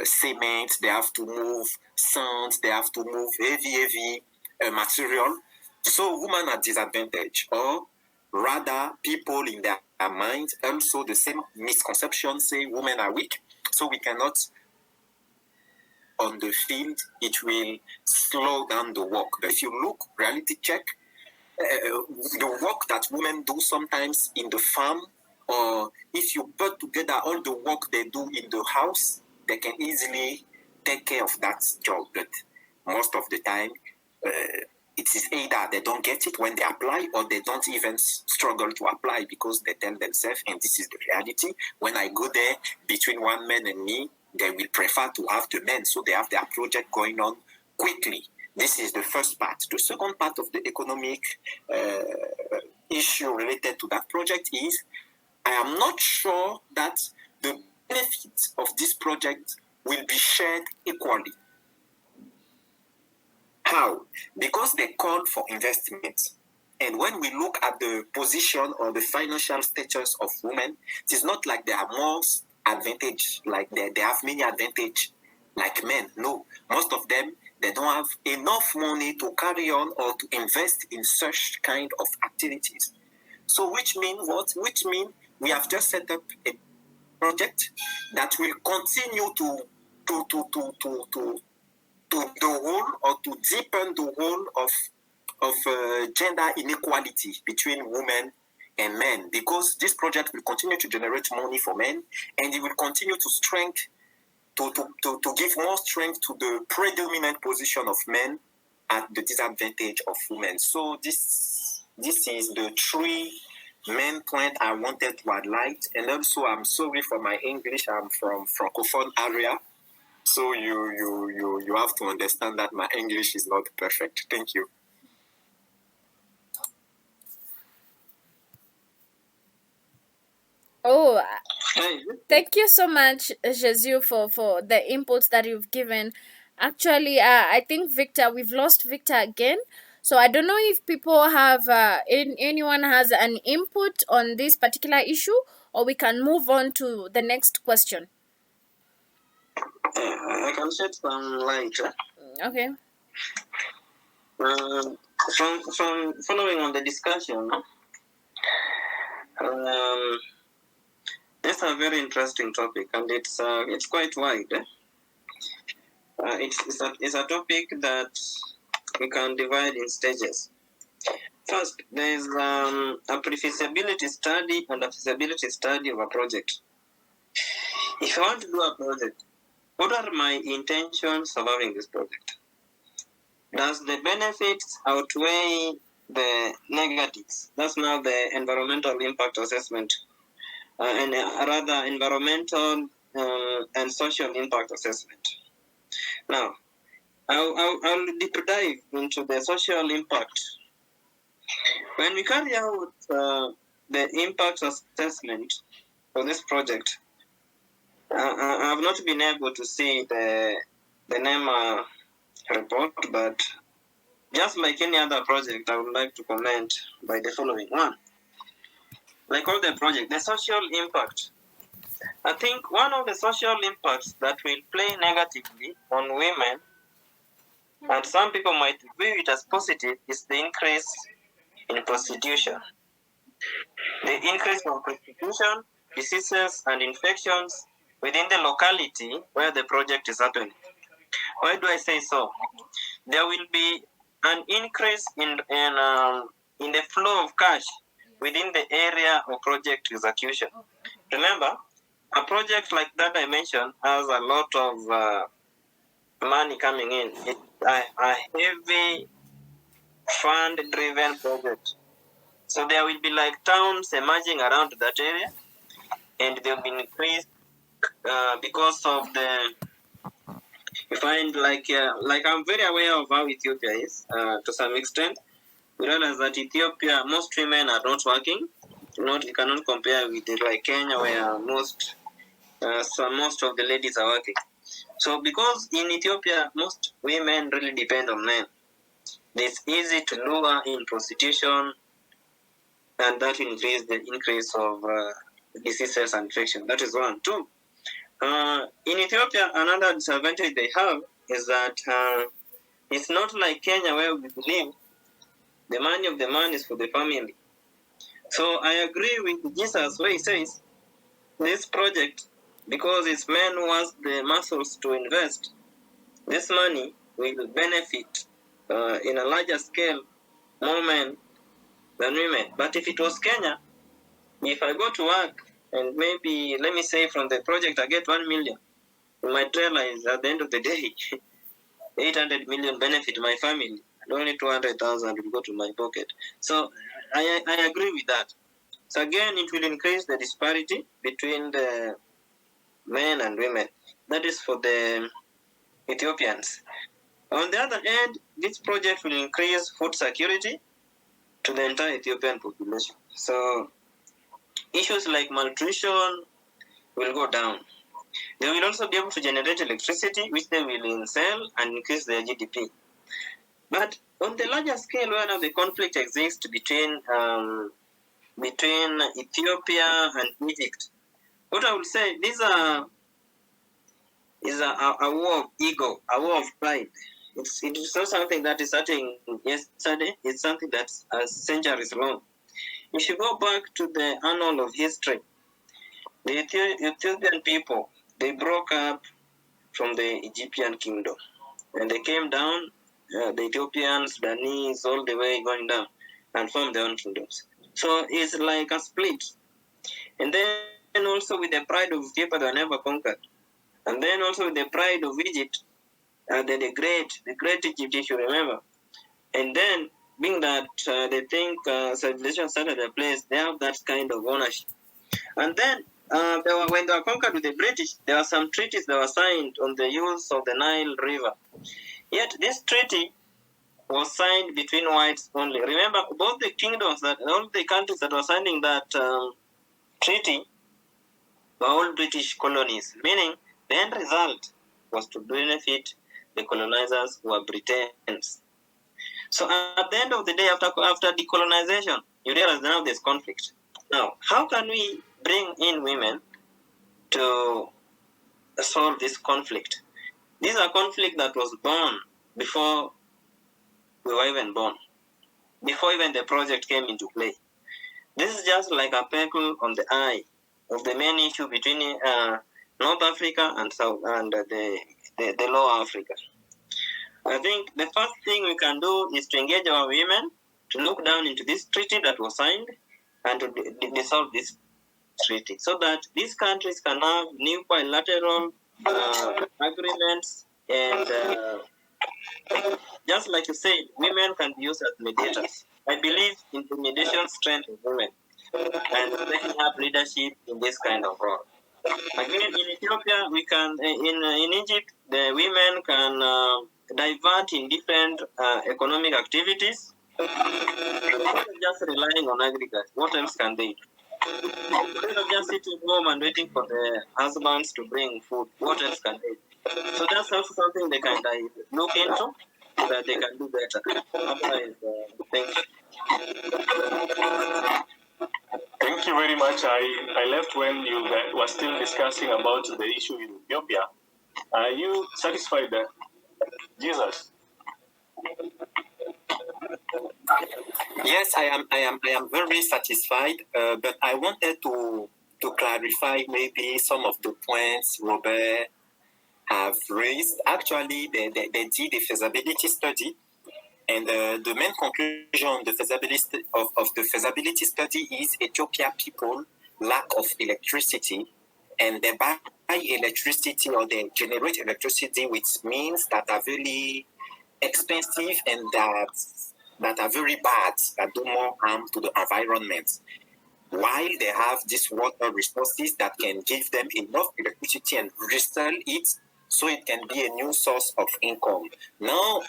cement, they have to move sand, they have to move heavy material. So women are disadvantaged, or rather people in their minds also the same misconception say women are weak, so we cannot on the field, it will slow down the work. But if you look, reality check, the work that women do sometimes in the farm, or if you put together all the work they do in the house, they can easily take care of that job. But most of the time, it is either they don't get it when they apply, or they don't even struggle to apply because they tell themselves, and this is the reality, when I go there, between one man and me, they will prefer to have the men, so they have their project going on quickly. This is the first part. The second part of the economic issue related to that project is, I am not sure that the benefits of this project will be shared equally. How? Because they call for investment. And when we look at the position or the financial status of women, it is not like they are more advantage, like they have many advantage like men. No, most of them, they don't have enough money to carry on or to invest in such kind of activities. So which means what? Which means we have just set up a project that will continue to the whole, or to deepen the whole of gender inequality between women and men, because this project will continue to generate money for men, and it will continue to strength to give more strength to the predominant position of men at the disadvantage of women. So this is the three main point I wanted to highlight. And also, I'm sorry for my English. I'm from Francophone area, so you have to understand that my English is not perfect. Thank you. Oh, thank you so much, Jesus, for the inputs that you've given. Actually, I think Victor, we've lost Victor again. So I don't know if people have, anyone has an input on this particular issue, or we can move on to the next question. I can shed some light. Okay. From following on the discussion, it's a very interesting topic, and it's quite wide. It's a topic that we can divide in stages. First, there is a pre-feasibility study and a feasibility study of a project. If I want to do a project, what are my intentions of having this project? Does the benefits outweigh the negatives? That's now the environmental impact assessment, and rather environmental and social impact assessment. Now, I'll deep dive into the social impact. When we carry out the impact assessment for this project, I have not been able to see the NEMA report, but just like any other project, I would like to comment by the following one. like all the project, the social impact. I think one of the social impacts that will play negatively on women, and some people might view it as positive, is the increase in prostitution. The increase of prostitution, diseases, and infections within the locality where the project is happening. Why do I say so? There will be an increase in the flow of cash within the area of project execution. Remember, a project like that I mentioned has a lot of money coming in. It's a heavy fund-driven project. So there will be like towns emerging around that area, and they'll be increased because of the. You find like I'm very aware of how Ethiopia is to some extent. We realize that Ethiopia, most women are not working. You cannot compare with like Kenya, where most of the ladies are working. So because in Ethiopia, most women really depend on men, it's easy to lure in prostitution, and that will increase the increase of diseases and infection. That is one. Two, in Ethiopia, another disadvantage they have is that it's not like Kenya where we believe the money of the man is for the family. So I agree with Jesus where he says this project, because it's men who has the muscles to invest, this money will benefit in a larger scale more men than women. But if it was Kenya, if I go to work and maybe, let me say from the project I get 1 million, you might realize at the end of the day, 800 million benefit my family, and only 200,000 will go to my pocket. So I agree with that. So again, it will increase the disparity between the men and women. That is for the Ethiopians. On the other hand, this project will increase food security to the entire Ethiopian population. So issues like malnutrition will go down. They will also be able to generate electricity, which they will sell and increase their GDP. But on the larger scale, where now the conflict exists between Ethiopia and Egypt, what I would say, these are is a war of ego, a war of pride. It is not something that is starting yesterday. It's something that's centuries long. If you go back to the annal of history, the Ethiopian people, they broke up from the Egyptian kingdom, and they came down, the Ethiopians, Sudanese, all the way going down, and formed their own kingdoms. So it's like a split. And then also with the pride of Ethiopia, they were never conquered. And then also with the pride of Egypt, the great Egypt, if you remember. And then being that they think civilization started a place, they have that kind of ownership. And then when they were conquered with the British, there were some treaties that were signed on the use of the Nile River. Yet this treaty was signed between whites only. Remember, both the kingdoms, all the countries that were signing that treaty were all British colonies, meaning the end result was to benefit the colonizers who were Britons. So at the end of the day, after decolonization, you realize now there's conflict. Now, how can we bring in women to solve this conflict? This is a conflict that was born before we were even born, before even the project came into play. This is just like a peckle on the eye of the main issue between North Africa and South and the Lower Africa. I think the first thing we can do is to engage our women to look down into this treaty that was signed and to dissolve this treaty so that these countries can have new bilateral agreements and just like you said, women can be used as mediators. I believe in the mediation strength of women and taking up leadership in this kind of role. Again, in Ethiopia, we can in Egypt, the women can divert in different economic activities. Instead of just relying on agriculture, what else can they do? Instead of just sitting home and waiting for the husbands to bring food, what else can they do? So that's also something they can look into so that they can do better. Thank you. Thank you very much. I left when you guys were still discussing about the issue in Ethiopia. Are you satisfied, Jesus? Yes, I am very satisfied. But I wanted to clarify maybe some of the points Robert have raised. Actually, they did a feasibility study, and the main conclusion of the feasibility study is Ethiopia people lack of electricity, and they buy electricity or they generate electricity, which means that are very expensive and that are very bad, that do more harm to the environment. While they have these water resources that can give them enough electricity and resell it, so it can be a new source of income. Now,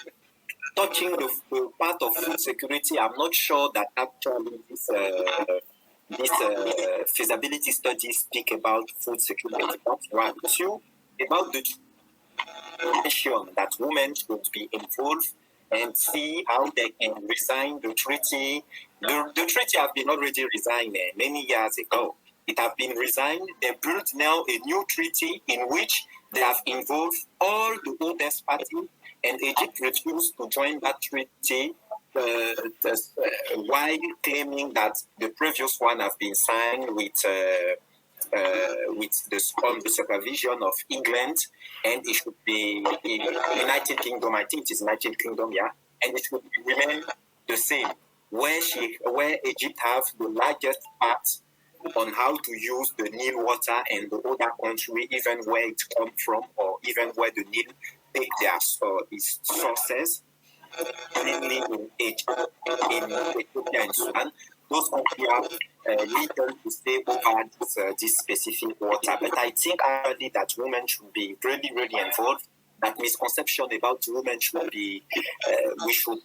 touching the part of food security, I'm not sure that actually this feasibility studies speak about food security. That's one. Two, about the nation that women should be involved and see how they can resign the treaty. The treaty has been already resigned many years ago. It has been resigned. They built now a new treaty in which they have involved all the oldest parties, and Egypt refused to join that treaty while claiming that the previous one has been signed with the supervision of England, and it should be in United Kingdom. I think it is United Kingdom, yeah, and it should remain the same. Where Egypt have the largest part on how to use the Nile water, and the other country, even where it comes from, or even where the Nile take their its sources, mainly in Egypt, in Ethiopia and Sudan. Those countries are legal to stay over this specific water. But I think actually that women should be really, really involved. That misconception about women should be, we should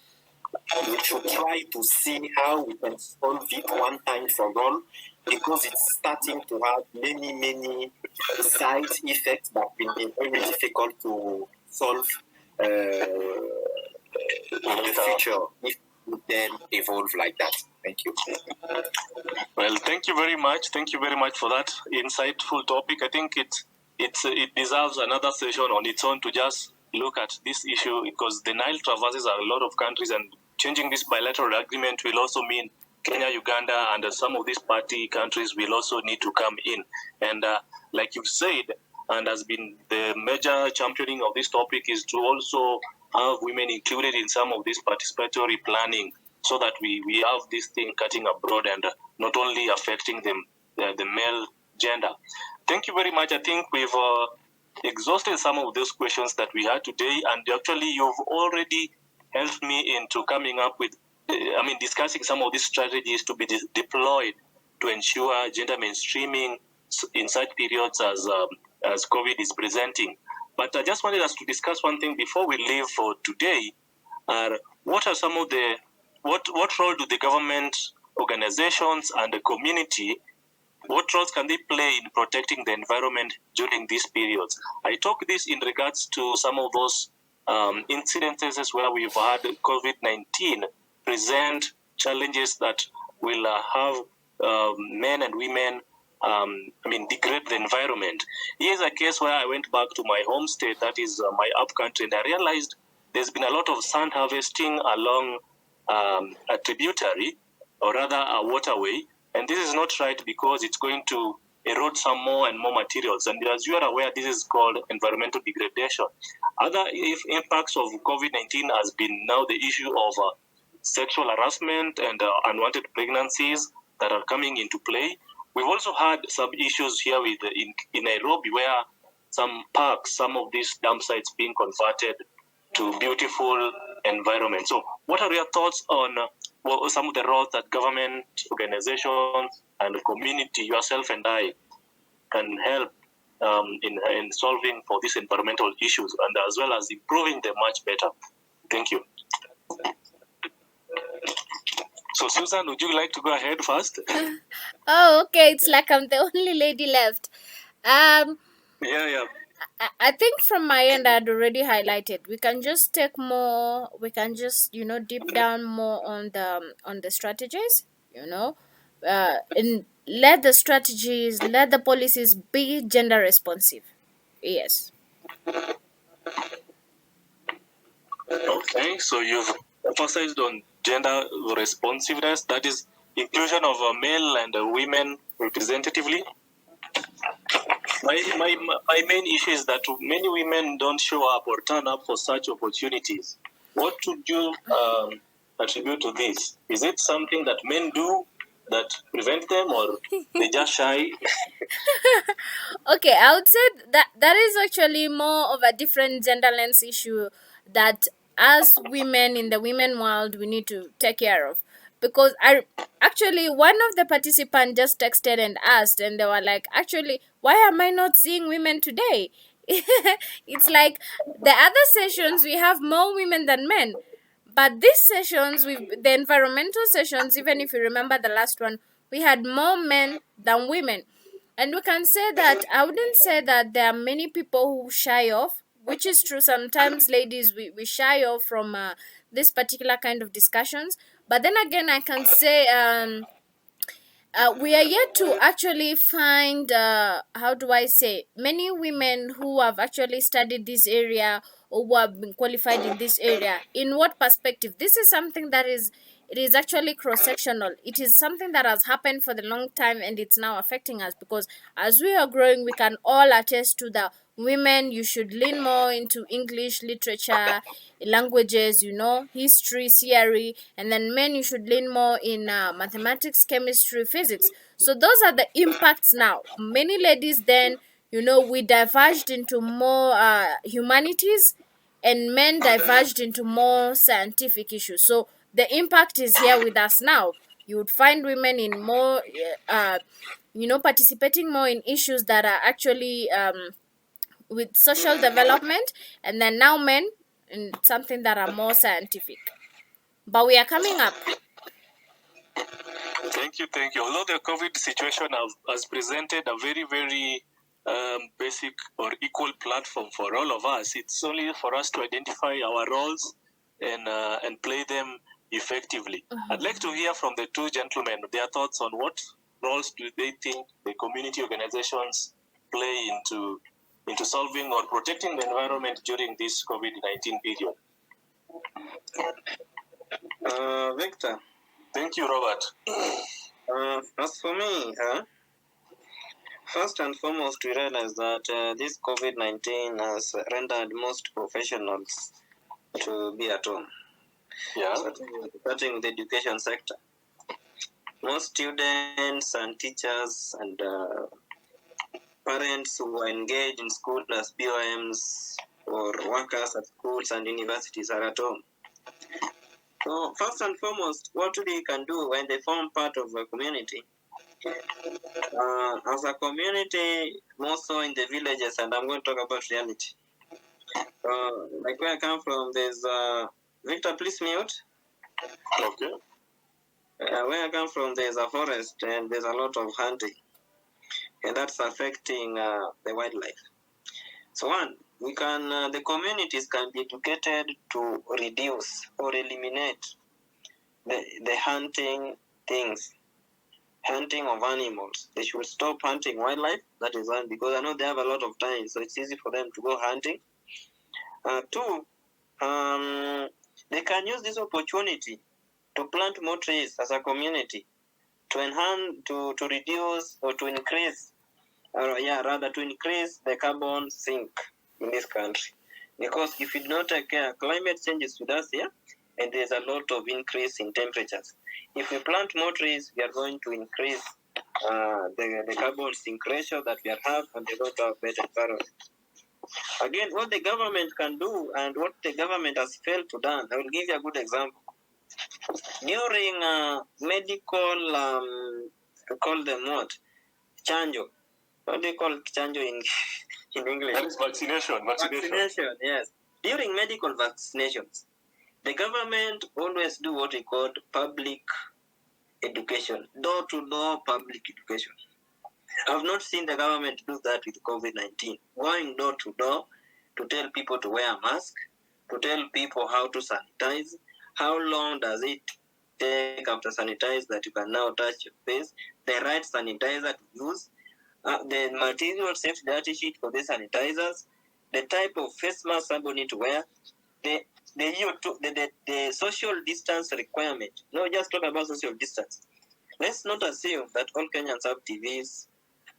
try to see how we can solve it one time for all, because it's starting to have many, many side effects that will be very difficult to solve in the future if we then evolve like that. Thank you. Well, thank you very much. Thank you very much for that insightful topic. I think it deserves another session on its own to just look at this issue, because the Nile traverses a lot of countries, and changing this bilateral agreement will also mean Kenya, Uganda, and some of these party countries will also need to come in. And like you've said, and has been the major championing of this topic, is to also have women included in some of this participatory planning, so that we have this thing cutting abroad and not only affecting them, the male gender. Thank you very much. I think we've exhausted some of those questions that we had today, and actually you've already helped me into coming up with, discussing some of these strategies to be deployed to ensure gender mainstreaming in such periods as COVID is presenting. But I just wanted us to discuss one thing before we leave for today. What are some of the what role do the government, organizations, and the community, what roles can they play in protecting the environment during these periods? I talk this in regards to some of those incidences where we've had COVID-19 present challenges that will have men and women degrade the environment. Here's a case where I went back to my home state, that is my up country, and I realized there's been a lot of sand harvesting along a tributary, or rather a waterway, and this is not right because it's going to erode some more and more materials. And as you are aware, this is called environmental degradation. Other impacts of COVID-19 has been now the issue of sexual harassment and unwanted pregnancies that are coming into play. We've also had some issues here in Nairobi, where some parks, some of these dump sites being converted to beautiful environments. So what are your thoughts on some of the roles that government, organizations, and the community, yourself and I, can help in solving for these environmental issues, and as well as improving them much better? Thank you. So, Susan, would you like to go ahead first? Oh, okay. It's like I'm the only lady left. Yeah. I think from my end, I'd already highlighted. We can just take more. We can just deep down more on the strategies. In let the strategies, let the policies be gender responsive. Yes. Okay, so you've emphasized on gender responsiveness, that is inclusion of male and women representatively. My main issue is that many women don't show up or turn up for such opportunities. What would you attribute to this? Is it something that men do that prevent them, or they just shy? Okay, I would say that that is actually more of a different gender lens issue that as women in the women world we need to take care of. Because I actually, one of the participants just texted and asked, and they were like, actually, why am I not seeing women today? It's like the other sessions we have more women than men, but these sessions, the environmental sessions, even if you remember the last one, we had more men than women. And we can say that, I wouldn't say that there are many people who shy off, which is true. Sometimes, ladies, we shy off from this particular kind of discussions. But then again, I can say we are yet to actually find, how do I say, many women who have actually studied this area or who have been qualified in this area. In what perspective? This is something that is, it is actually cross-sectional. It is something that has happened for the long time, and it's now affecting us, because as we are growing, we can all attest to the women, you should lean more into English literature, languages, history, theory, and then men, you should lean more in mathematics, chemistry, physics. So those are the impacts now. Many ladies then, we diverged into more humanities, and men diverged into more scientific issues. So the impact is here with us now. You would find women in more participating more in issues that are actually with social development, and then now men in something that are more scientific. But we are coming up. Thank you, thank you. Although the COVID situation has presented a very, very basic or equal platform for all of us, it's only for us to identify our roles and play them effectively. I'd like to hear from the two gentlemen their thoughts on what roles do they think the community organizations play into solving or protecting the environment during this COVID-19 period. Victor. Thank you, Robert. As for me, first and foremost, we realize that this COVID-19 has rendered most professionals to be at home. Yeah. Starting with the education sector. Most students and teachers and parents who are engaged in school as BOMs or workers at schools and universities are at home. So first and foremost, what they can do when they form part of a community, as a community, more so in the villages, and I'm going to talk about reality. Like where I come from, there's Victor, please mute. Okay. Where I come from, there's a forest and there's a lot of hunting, and that's affecting the wildlife. So one, we can the communities can be educated to reduce or eliminate the hunting of animals. They should stop hunting wildlife. That is one, because I know they have a lot of time, so it's easy for them to go hunting. Two, they can use this opportunity to plant more trees as a community to enhance, to reduce or to increase, to increase the carbon sink in this country. Because if you do not take care, climate change is with us here, and there's a lot of increase in temperatures. If we plant more trees, we are going to increase the carbon sink ratio that we have, and we're going to have better environment. Again, what the government can do and what the government has failed to do, I will give you a good example. During medical, we call them what? Chanjo. What do you call chanjo in English? That is vaccination. Vaccination, yes. During medical vaccinations, the government always do what we call public education, door-to-door public education. I've not seen the government do that with COVID-19, going door-to-door to tell people to wear a mask, to tell people how to sanitize, how long does it take after sanitize, that you can now touch your face, the right sanitizer to use, the material safety data sheet for the sanitizers, the type of face mask somebody need to wear, the social distance requirement. No, just talk about social distance. Let's not assume that all Kenyans have TVs,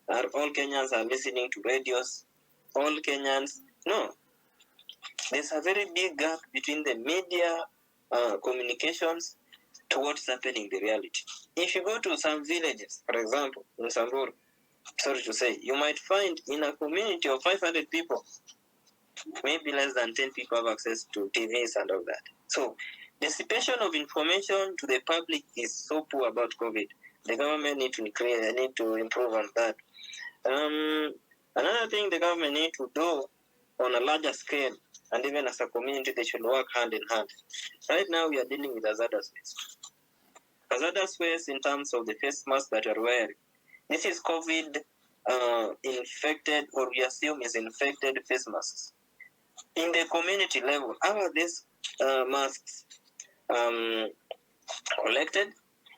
or all Kenyans are listening to radios, all Kenyans. No, there's a very big gap between the media communications to what's happening in the reality. If you go to some villages, for example, in Samburu, sorry to say, you might find in a community of 500 people, maybe less than 10 people have access to TVs and all that. So, dissipation of information to the public is so poor about COVID. The government need to improve on that. Another thing the government need to do on a larger scale, and even as a community, they should work hand in hand. Right now, we are dealing with hazardous waste. Hazardous waste in terms of the face mask that you're wearing. This is COVID infected, or we assume is infected face masks. In the community level, how are these masks collected?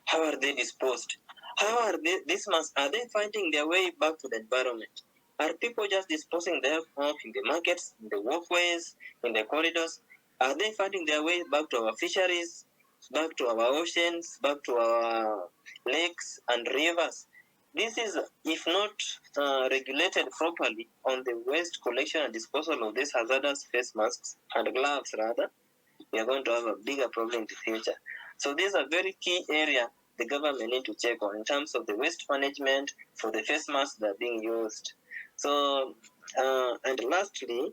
How are they disposed? How are these masks, are they finding their way back to the environment? Are people just disposing them off in the markets, in the walkways, in the corridors? Are they finding their way back to our fisheries, back to our oceans, back to our lakes and rivers? This is, if not regulated properly on the waste collection and disposal of these hazardous face masks and gloves, rather, we are going to have a bigger problem in the future. So these are very key area the government need to check on in terms of the waste management for the face masks that are being used. So, and lastly,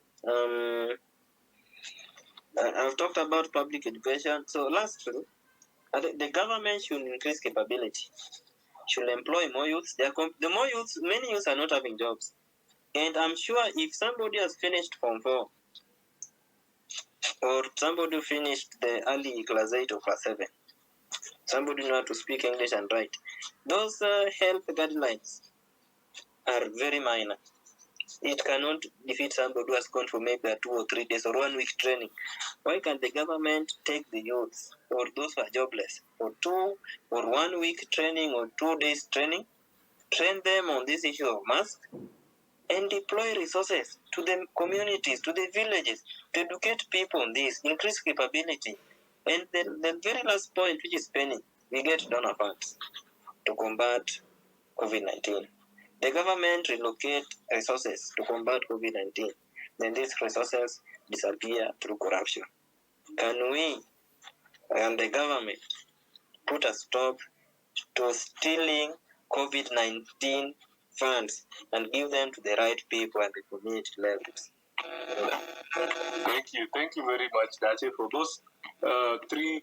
I've talked about public education. So lastly, the government should increase capability, should employ more youths. The more youths, many youths are not having jobs. And I'm sure if somebody has finished Form 4, or somebody finished the early class 8 or class 7, somebody know how to speak English and write, those health guidelines are very minor. It cannot defeat somebody who has gone for maybe a 2 or 3 days or 1 week training. Why can't the government take the youths or those who are jobless for 2 or 1 week training or 2 days training, train them on this issue of mask, and deploy resources to the communities, to the villages, to educate people on this, increase capability. And the very last point, which is penny, we get donor funds to combat COVID-19. The government relocate resources to combat COVID-19. Then these resources disappear through corruption. Can we and the government put a stop to stealing COVID-19 funds and give them to the right people at the community levels? Thank you very much, Dachi, for those three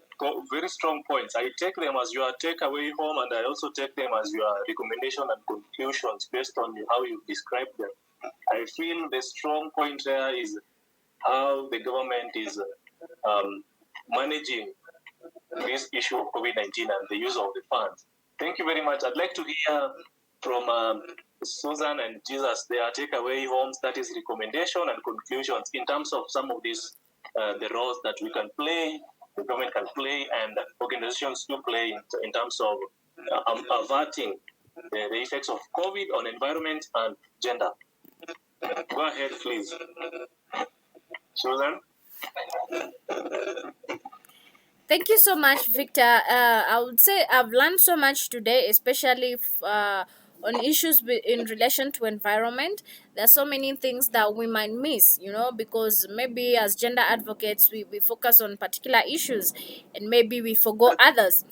very strong points. I take them as your takeaway home, and I also take them as your recommendation and conclusions based on how you describe them. I feel the strong point there is how the government is managing this issue of COVID-19 and the use of the funds. Thank you very much. I'd like to hear from Susan and Jesus their takeaway homes, that is recommendation and conclusions in terms of some of these, the roles that we can play, the government can play, and organizations do play in terms of averting the effects of COVID on environment and gender. Go ahead, please. Susan? Thank you so much, Victor. I would say I've learned so much today, especially on issues in relation to environment. There are so many things that we might miss, because maybe as gender advocates, we focus on particular issues and maybe we forgo others.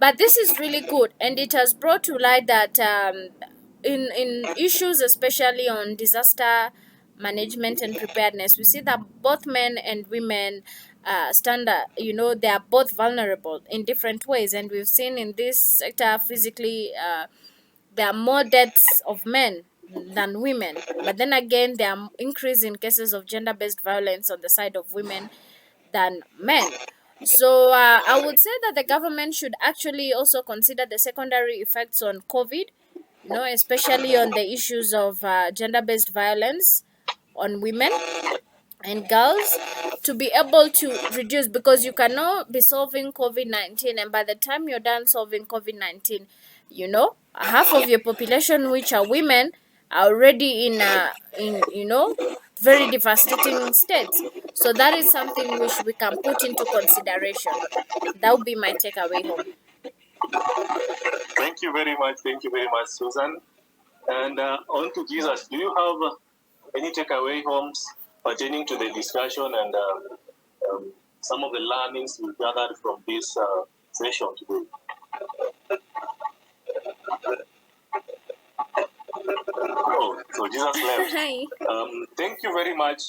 But this is really good, and it has brought to light that in issues, especially on disaster management and preparedness, we see that both men and women they are both vulnerable in different ways, and we've seen in this sector physically there are more deaths of men than women, but then again there are increase in cases of gender-based violence on the side of women than men. So I would say that the government should actually also consider the secondary effects on COVID, especially on the issues of gender-based violence on women. and girls to be able to reduce, because you cannot be solving COVID-19 and by the time you're done solving COVID-19, half of your population, which are women, are already in very devastating states. So that is something which we can put into consideration. That would be my takeaway home. Thank you very much. Thank you very much, Susan. And on to Jesus. Do you have any takeaway homes pertaining to the discussion and some of the learnings we gathered from this session today? Oh, so Jesus left. Hi. Thank you very much,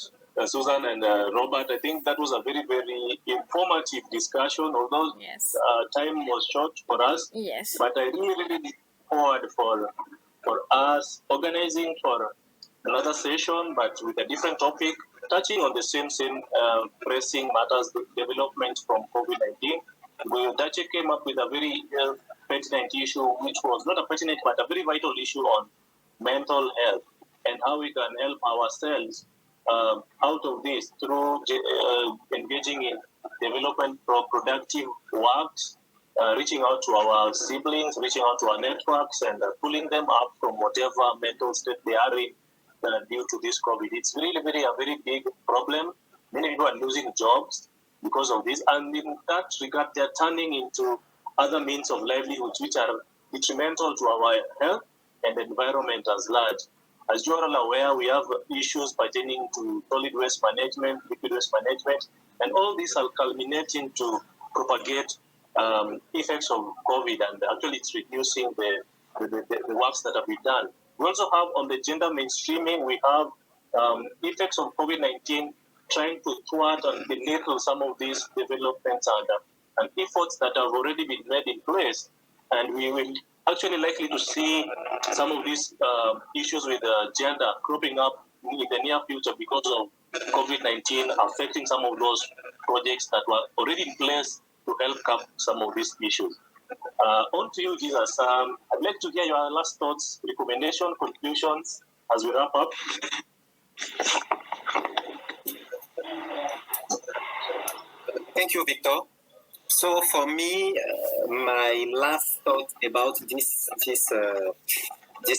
Susan and Robert. I think that was a very, very informative discussion, although Yes. time was short for us. Yes. But I really, really look forward for us organizing for another session, but with a different topic, touching on the same pressing matters, the development from COVID-19. Dache came up with a very pertinent issue, which was not a pertinent, but a very vital issue on mental health and how we can help ourselves out of this through engaging in development productive works, reaching out to our siblings, reaching out to our networks, and pulling them up from whatever mental state they are in due to this COVID. It's really a very big problem. Many people are losing jobs because of this, and in that regard, they're turning into other means of livelihoods which are detrimental to our health and environment as large. As you are all aware, we have issues pertaining to solid waste management, liquid waste management, and all these are culminating to propagate effects of COVID, and actually it's reducing the works that have been done. We also have on the gender mainstreaming, we have effects of COVID-19 trying to thwart and belittle some of these developments and efforts that have already been made in place. And we will actually likely to see some of these issues with gender cropping up in the near future because of COVID-19 affecting some of those projects that were already in place to help curb some of these issues. On to you, Jesus. I'd like to hear your last thoughts, recommendation, conclusions as we wrap up. Thank you, Victor. So for me, my last thought about this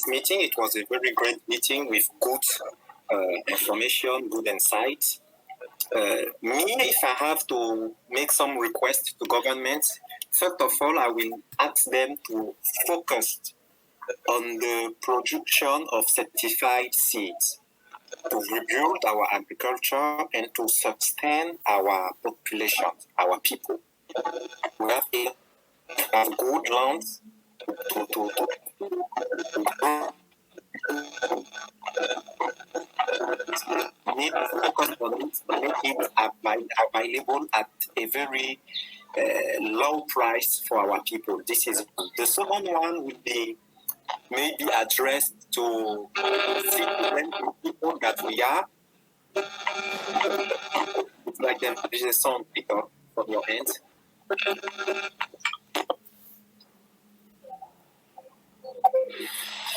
meeting, it was a very great meeting with good information, good insights. If I have to make some requests to governments, first of all, I will ask them to focus on the production of certified seeds, to rebuild our agriculture and to sustain our population, our people. We have good lands to need to focus on it, make it available at a very low price for our people. This is one. The second one will be maybe addressed to citizen people that we are. It's like there is a song, Peter, from your end.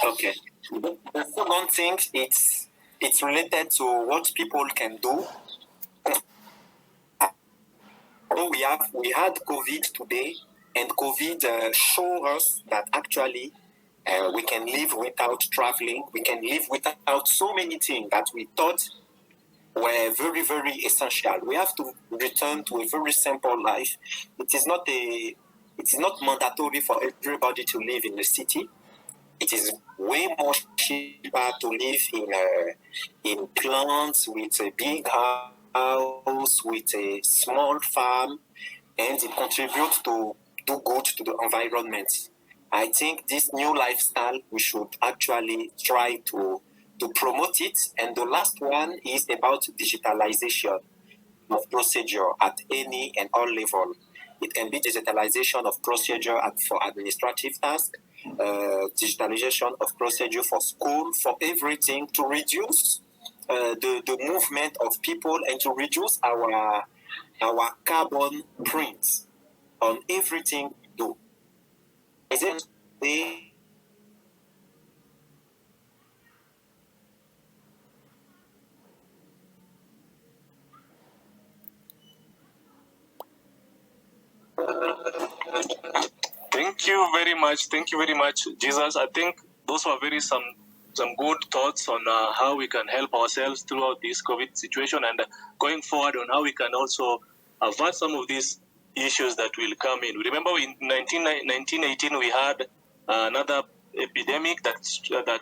Okay. The second thing, it's related to what people can do. So we had COVID today, and COVID showed us that actually we can live without traveling. We can live without so many things that we thought were very, very essential. We have to return to a very simple life. It is not mandatory for everybody to live in the city. It is way more cheaper to live in plants with a big house, with a small farm, and it contributes to do good to the environment. I think this new lifestyle, we should actually try to promote it. And the last one is about digitalization of procedure at any and all level. It can be digitalization of procedure for administrative tasks, digitalization of procedure for school, for everything, to reduce the movement of people and to reduce our carbon print on everything we do. Is it you very much. Thank you very much, Jesus. I think those were some good thoughts on how we can help ourselves throughout this COVID situation, and going forward on how we can also avert some of these issues that will come in. Remember, in 1918 we had another epidemic that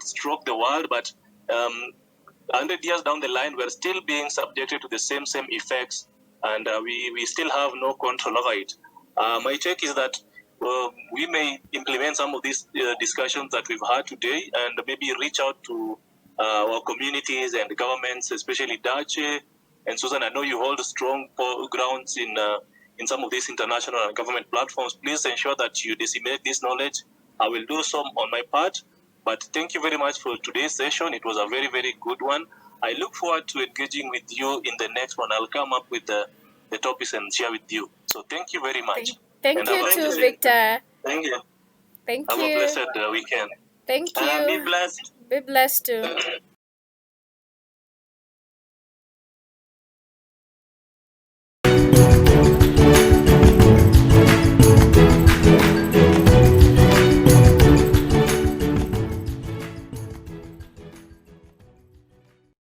struck the world, but 100 years down the line, we're still being subjected to the same effects, and we still have no control over it. My take is that we may implement some of these discussions that we've had today, and maybe reach out to our communities and governments, especially Dache and Susan. I know you hold strong grounds in some of these international and government platforms. Please ensure that you disseminate this knowledge. I will do some on my part. But thank you very much for today's session. It was a very, very good one. I look forward to engaging with you in the next one. I'll come up with the topics and share with you. So thank you very much. Thank you too, Victor. Thank you. Thank Have you. a blessed weekend. Thank you. Be blessed. Be blessed too.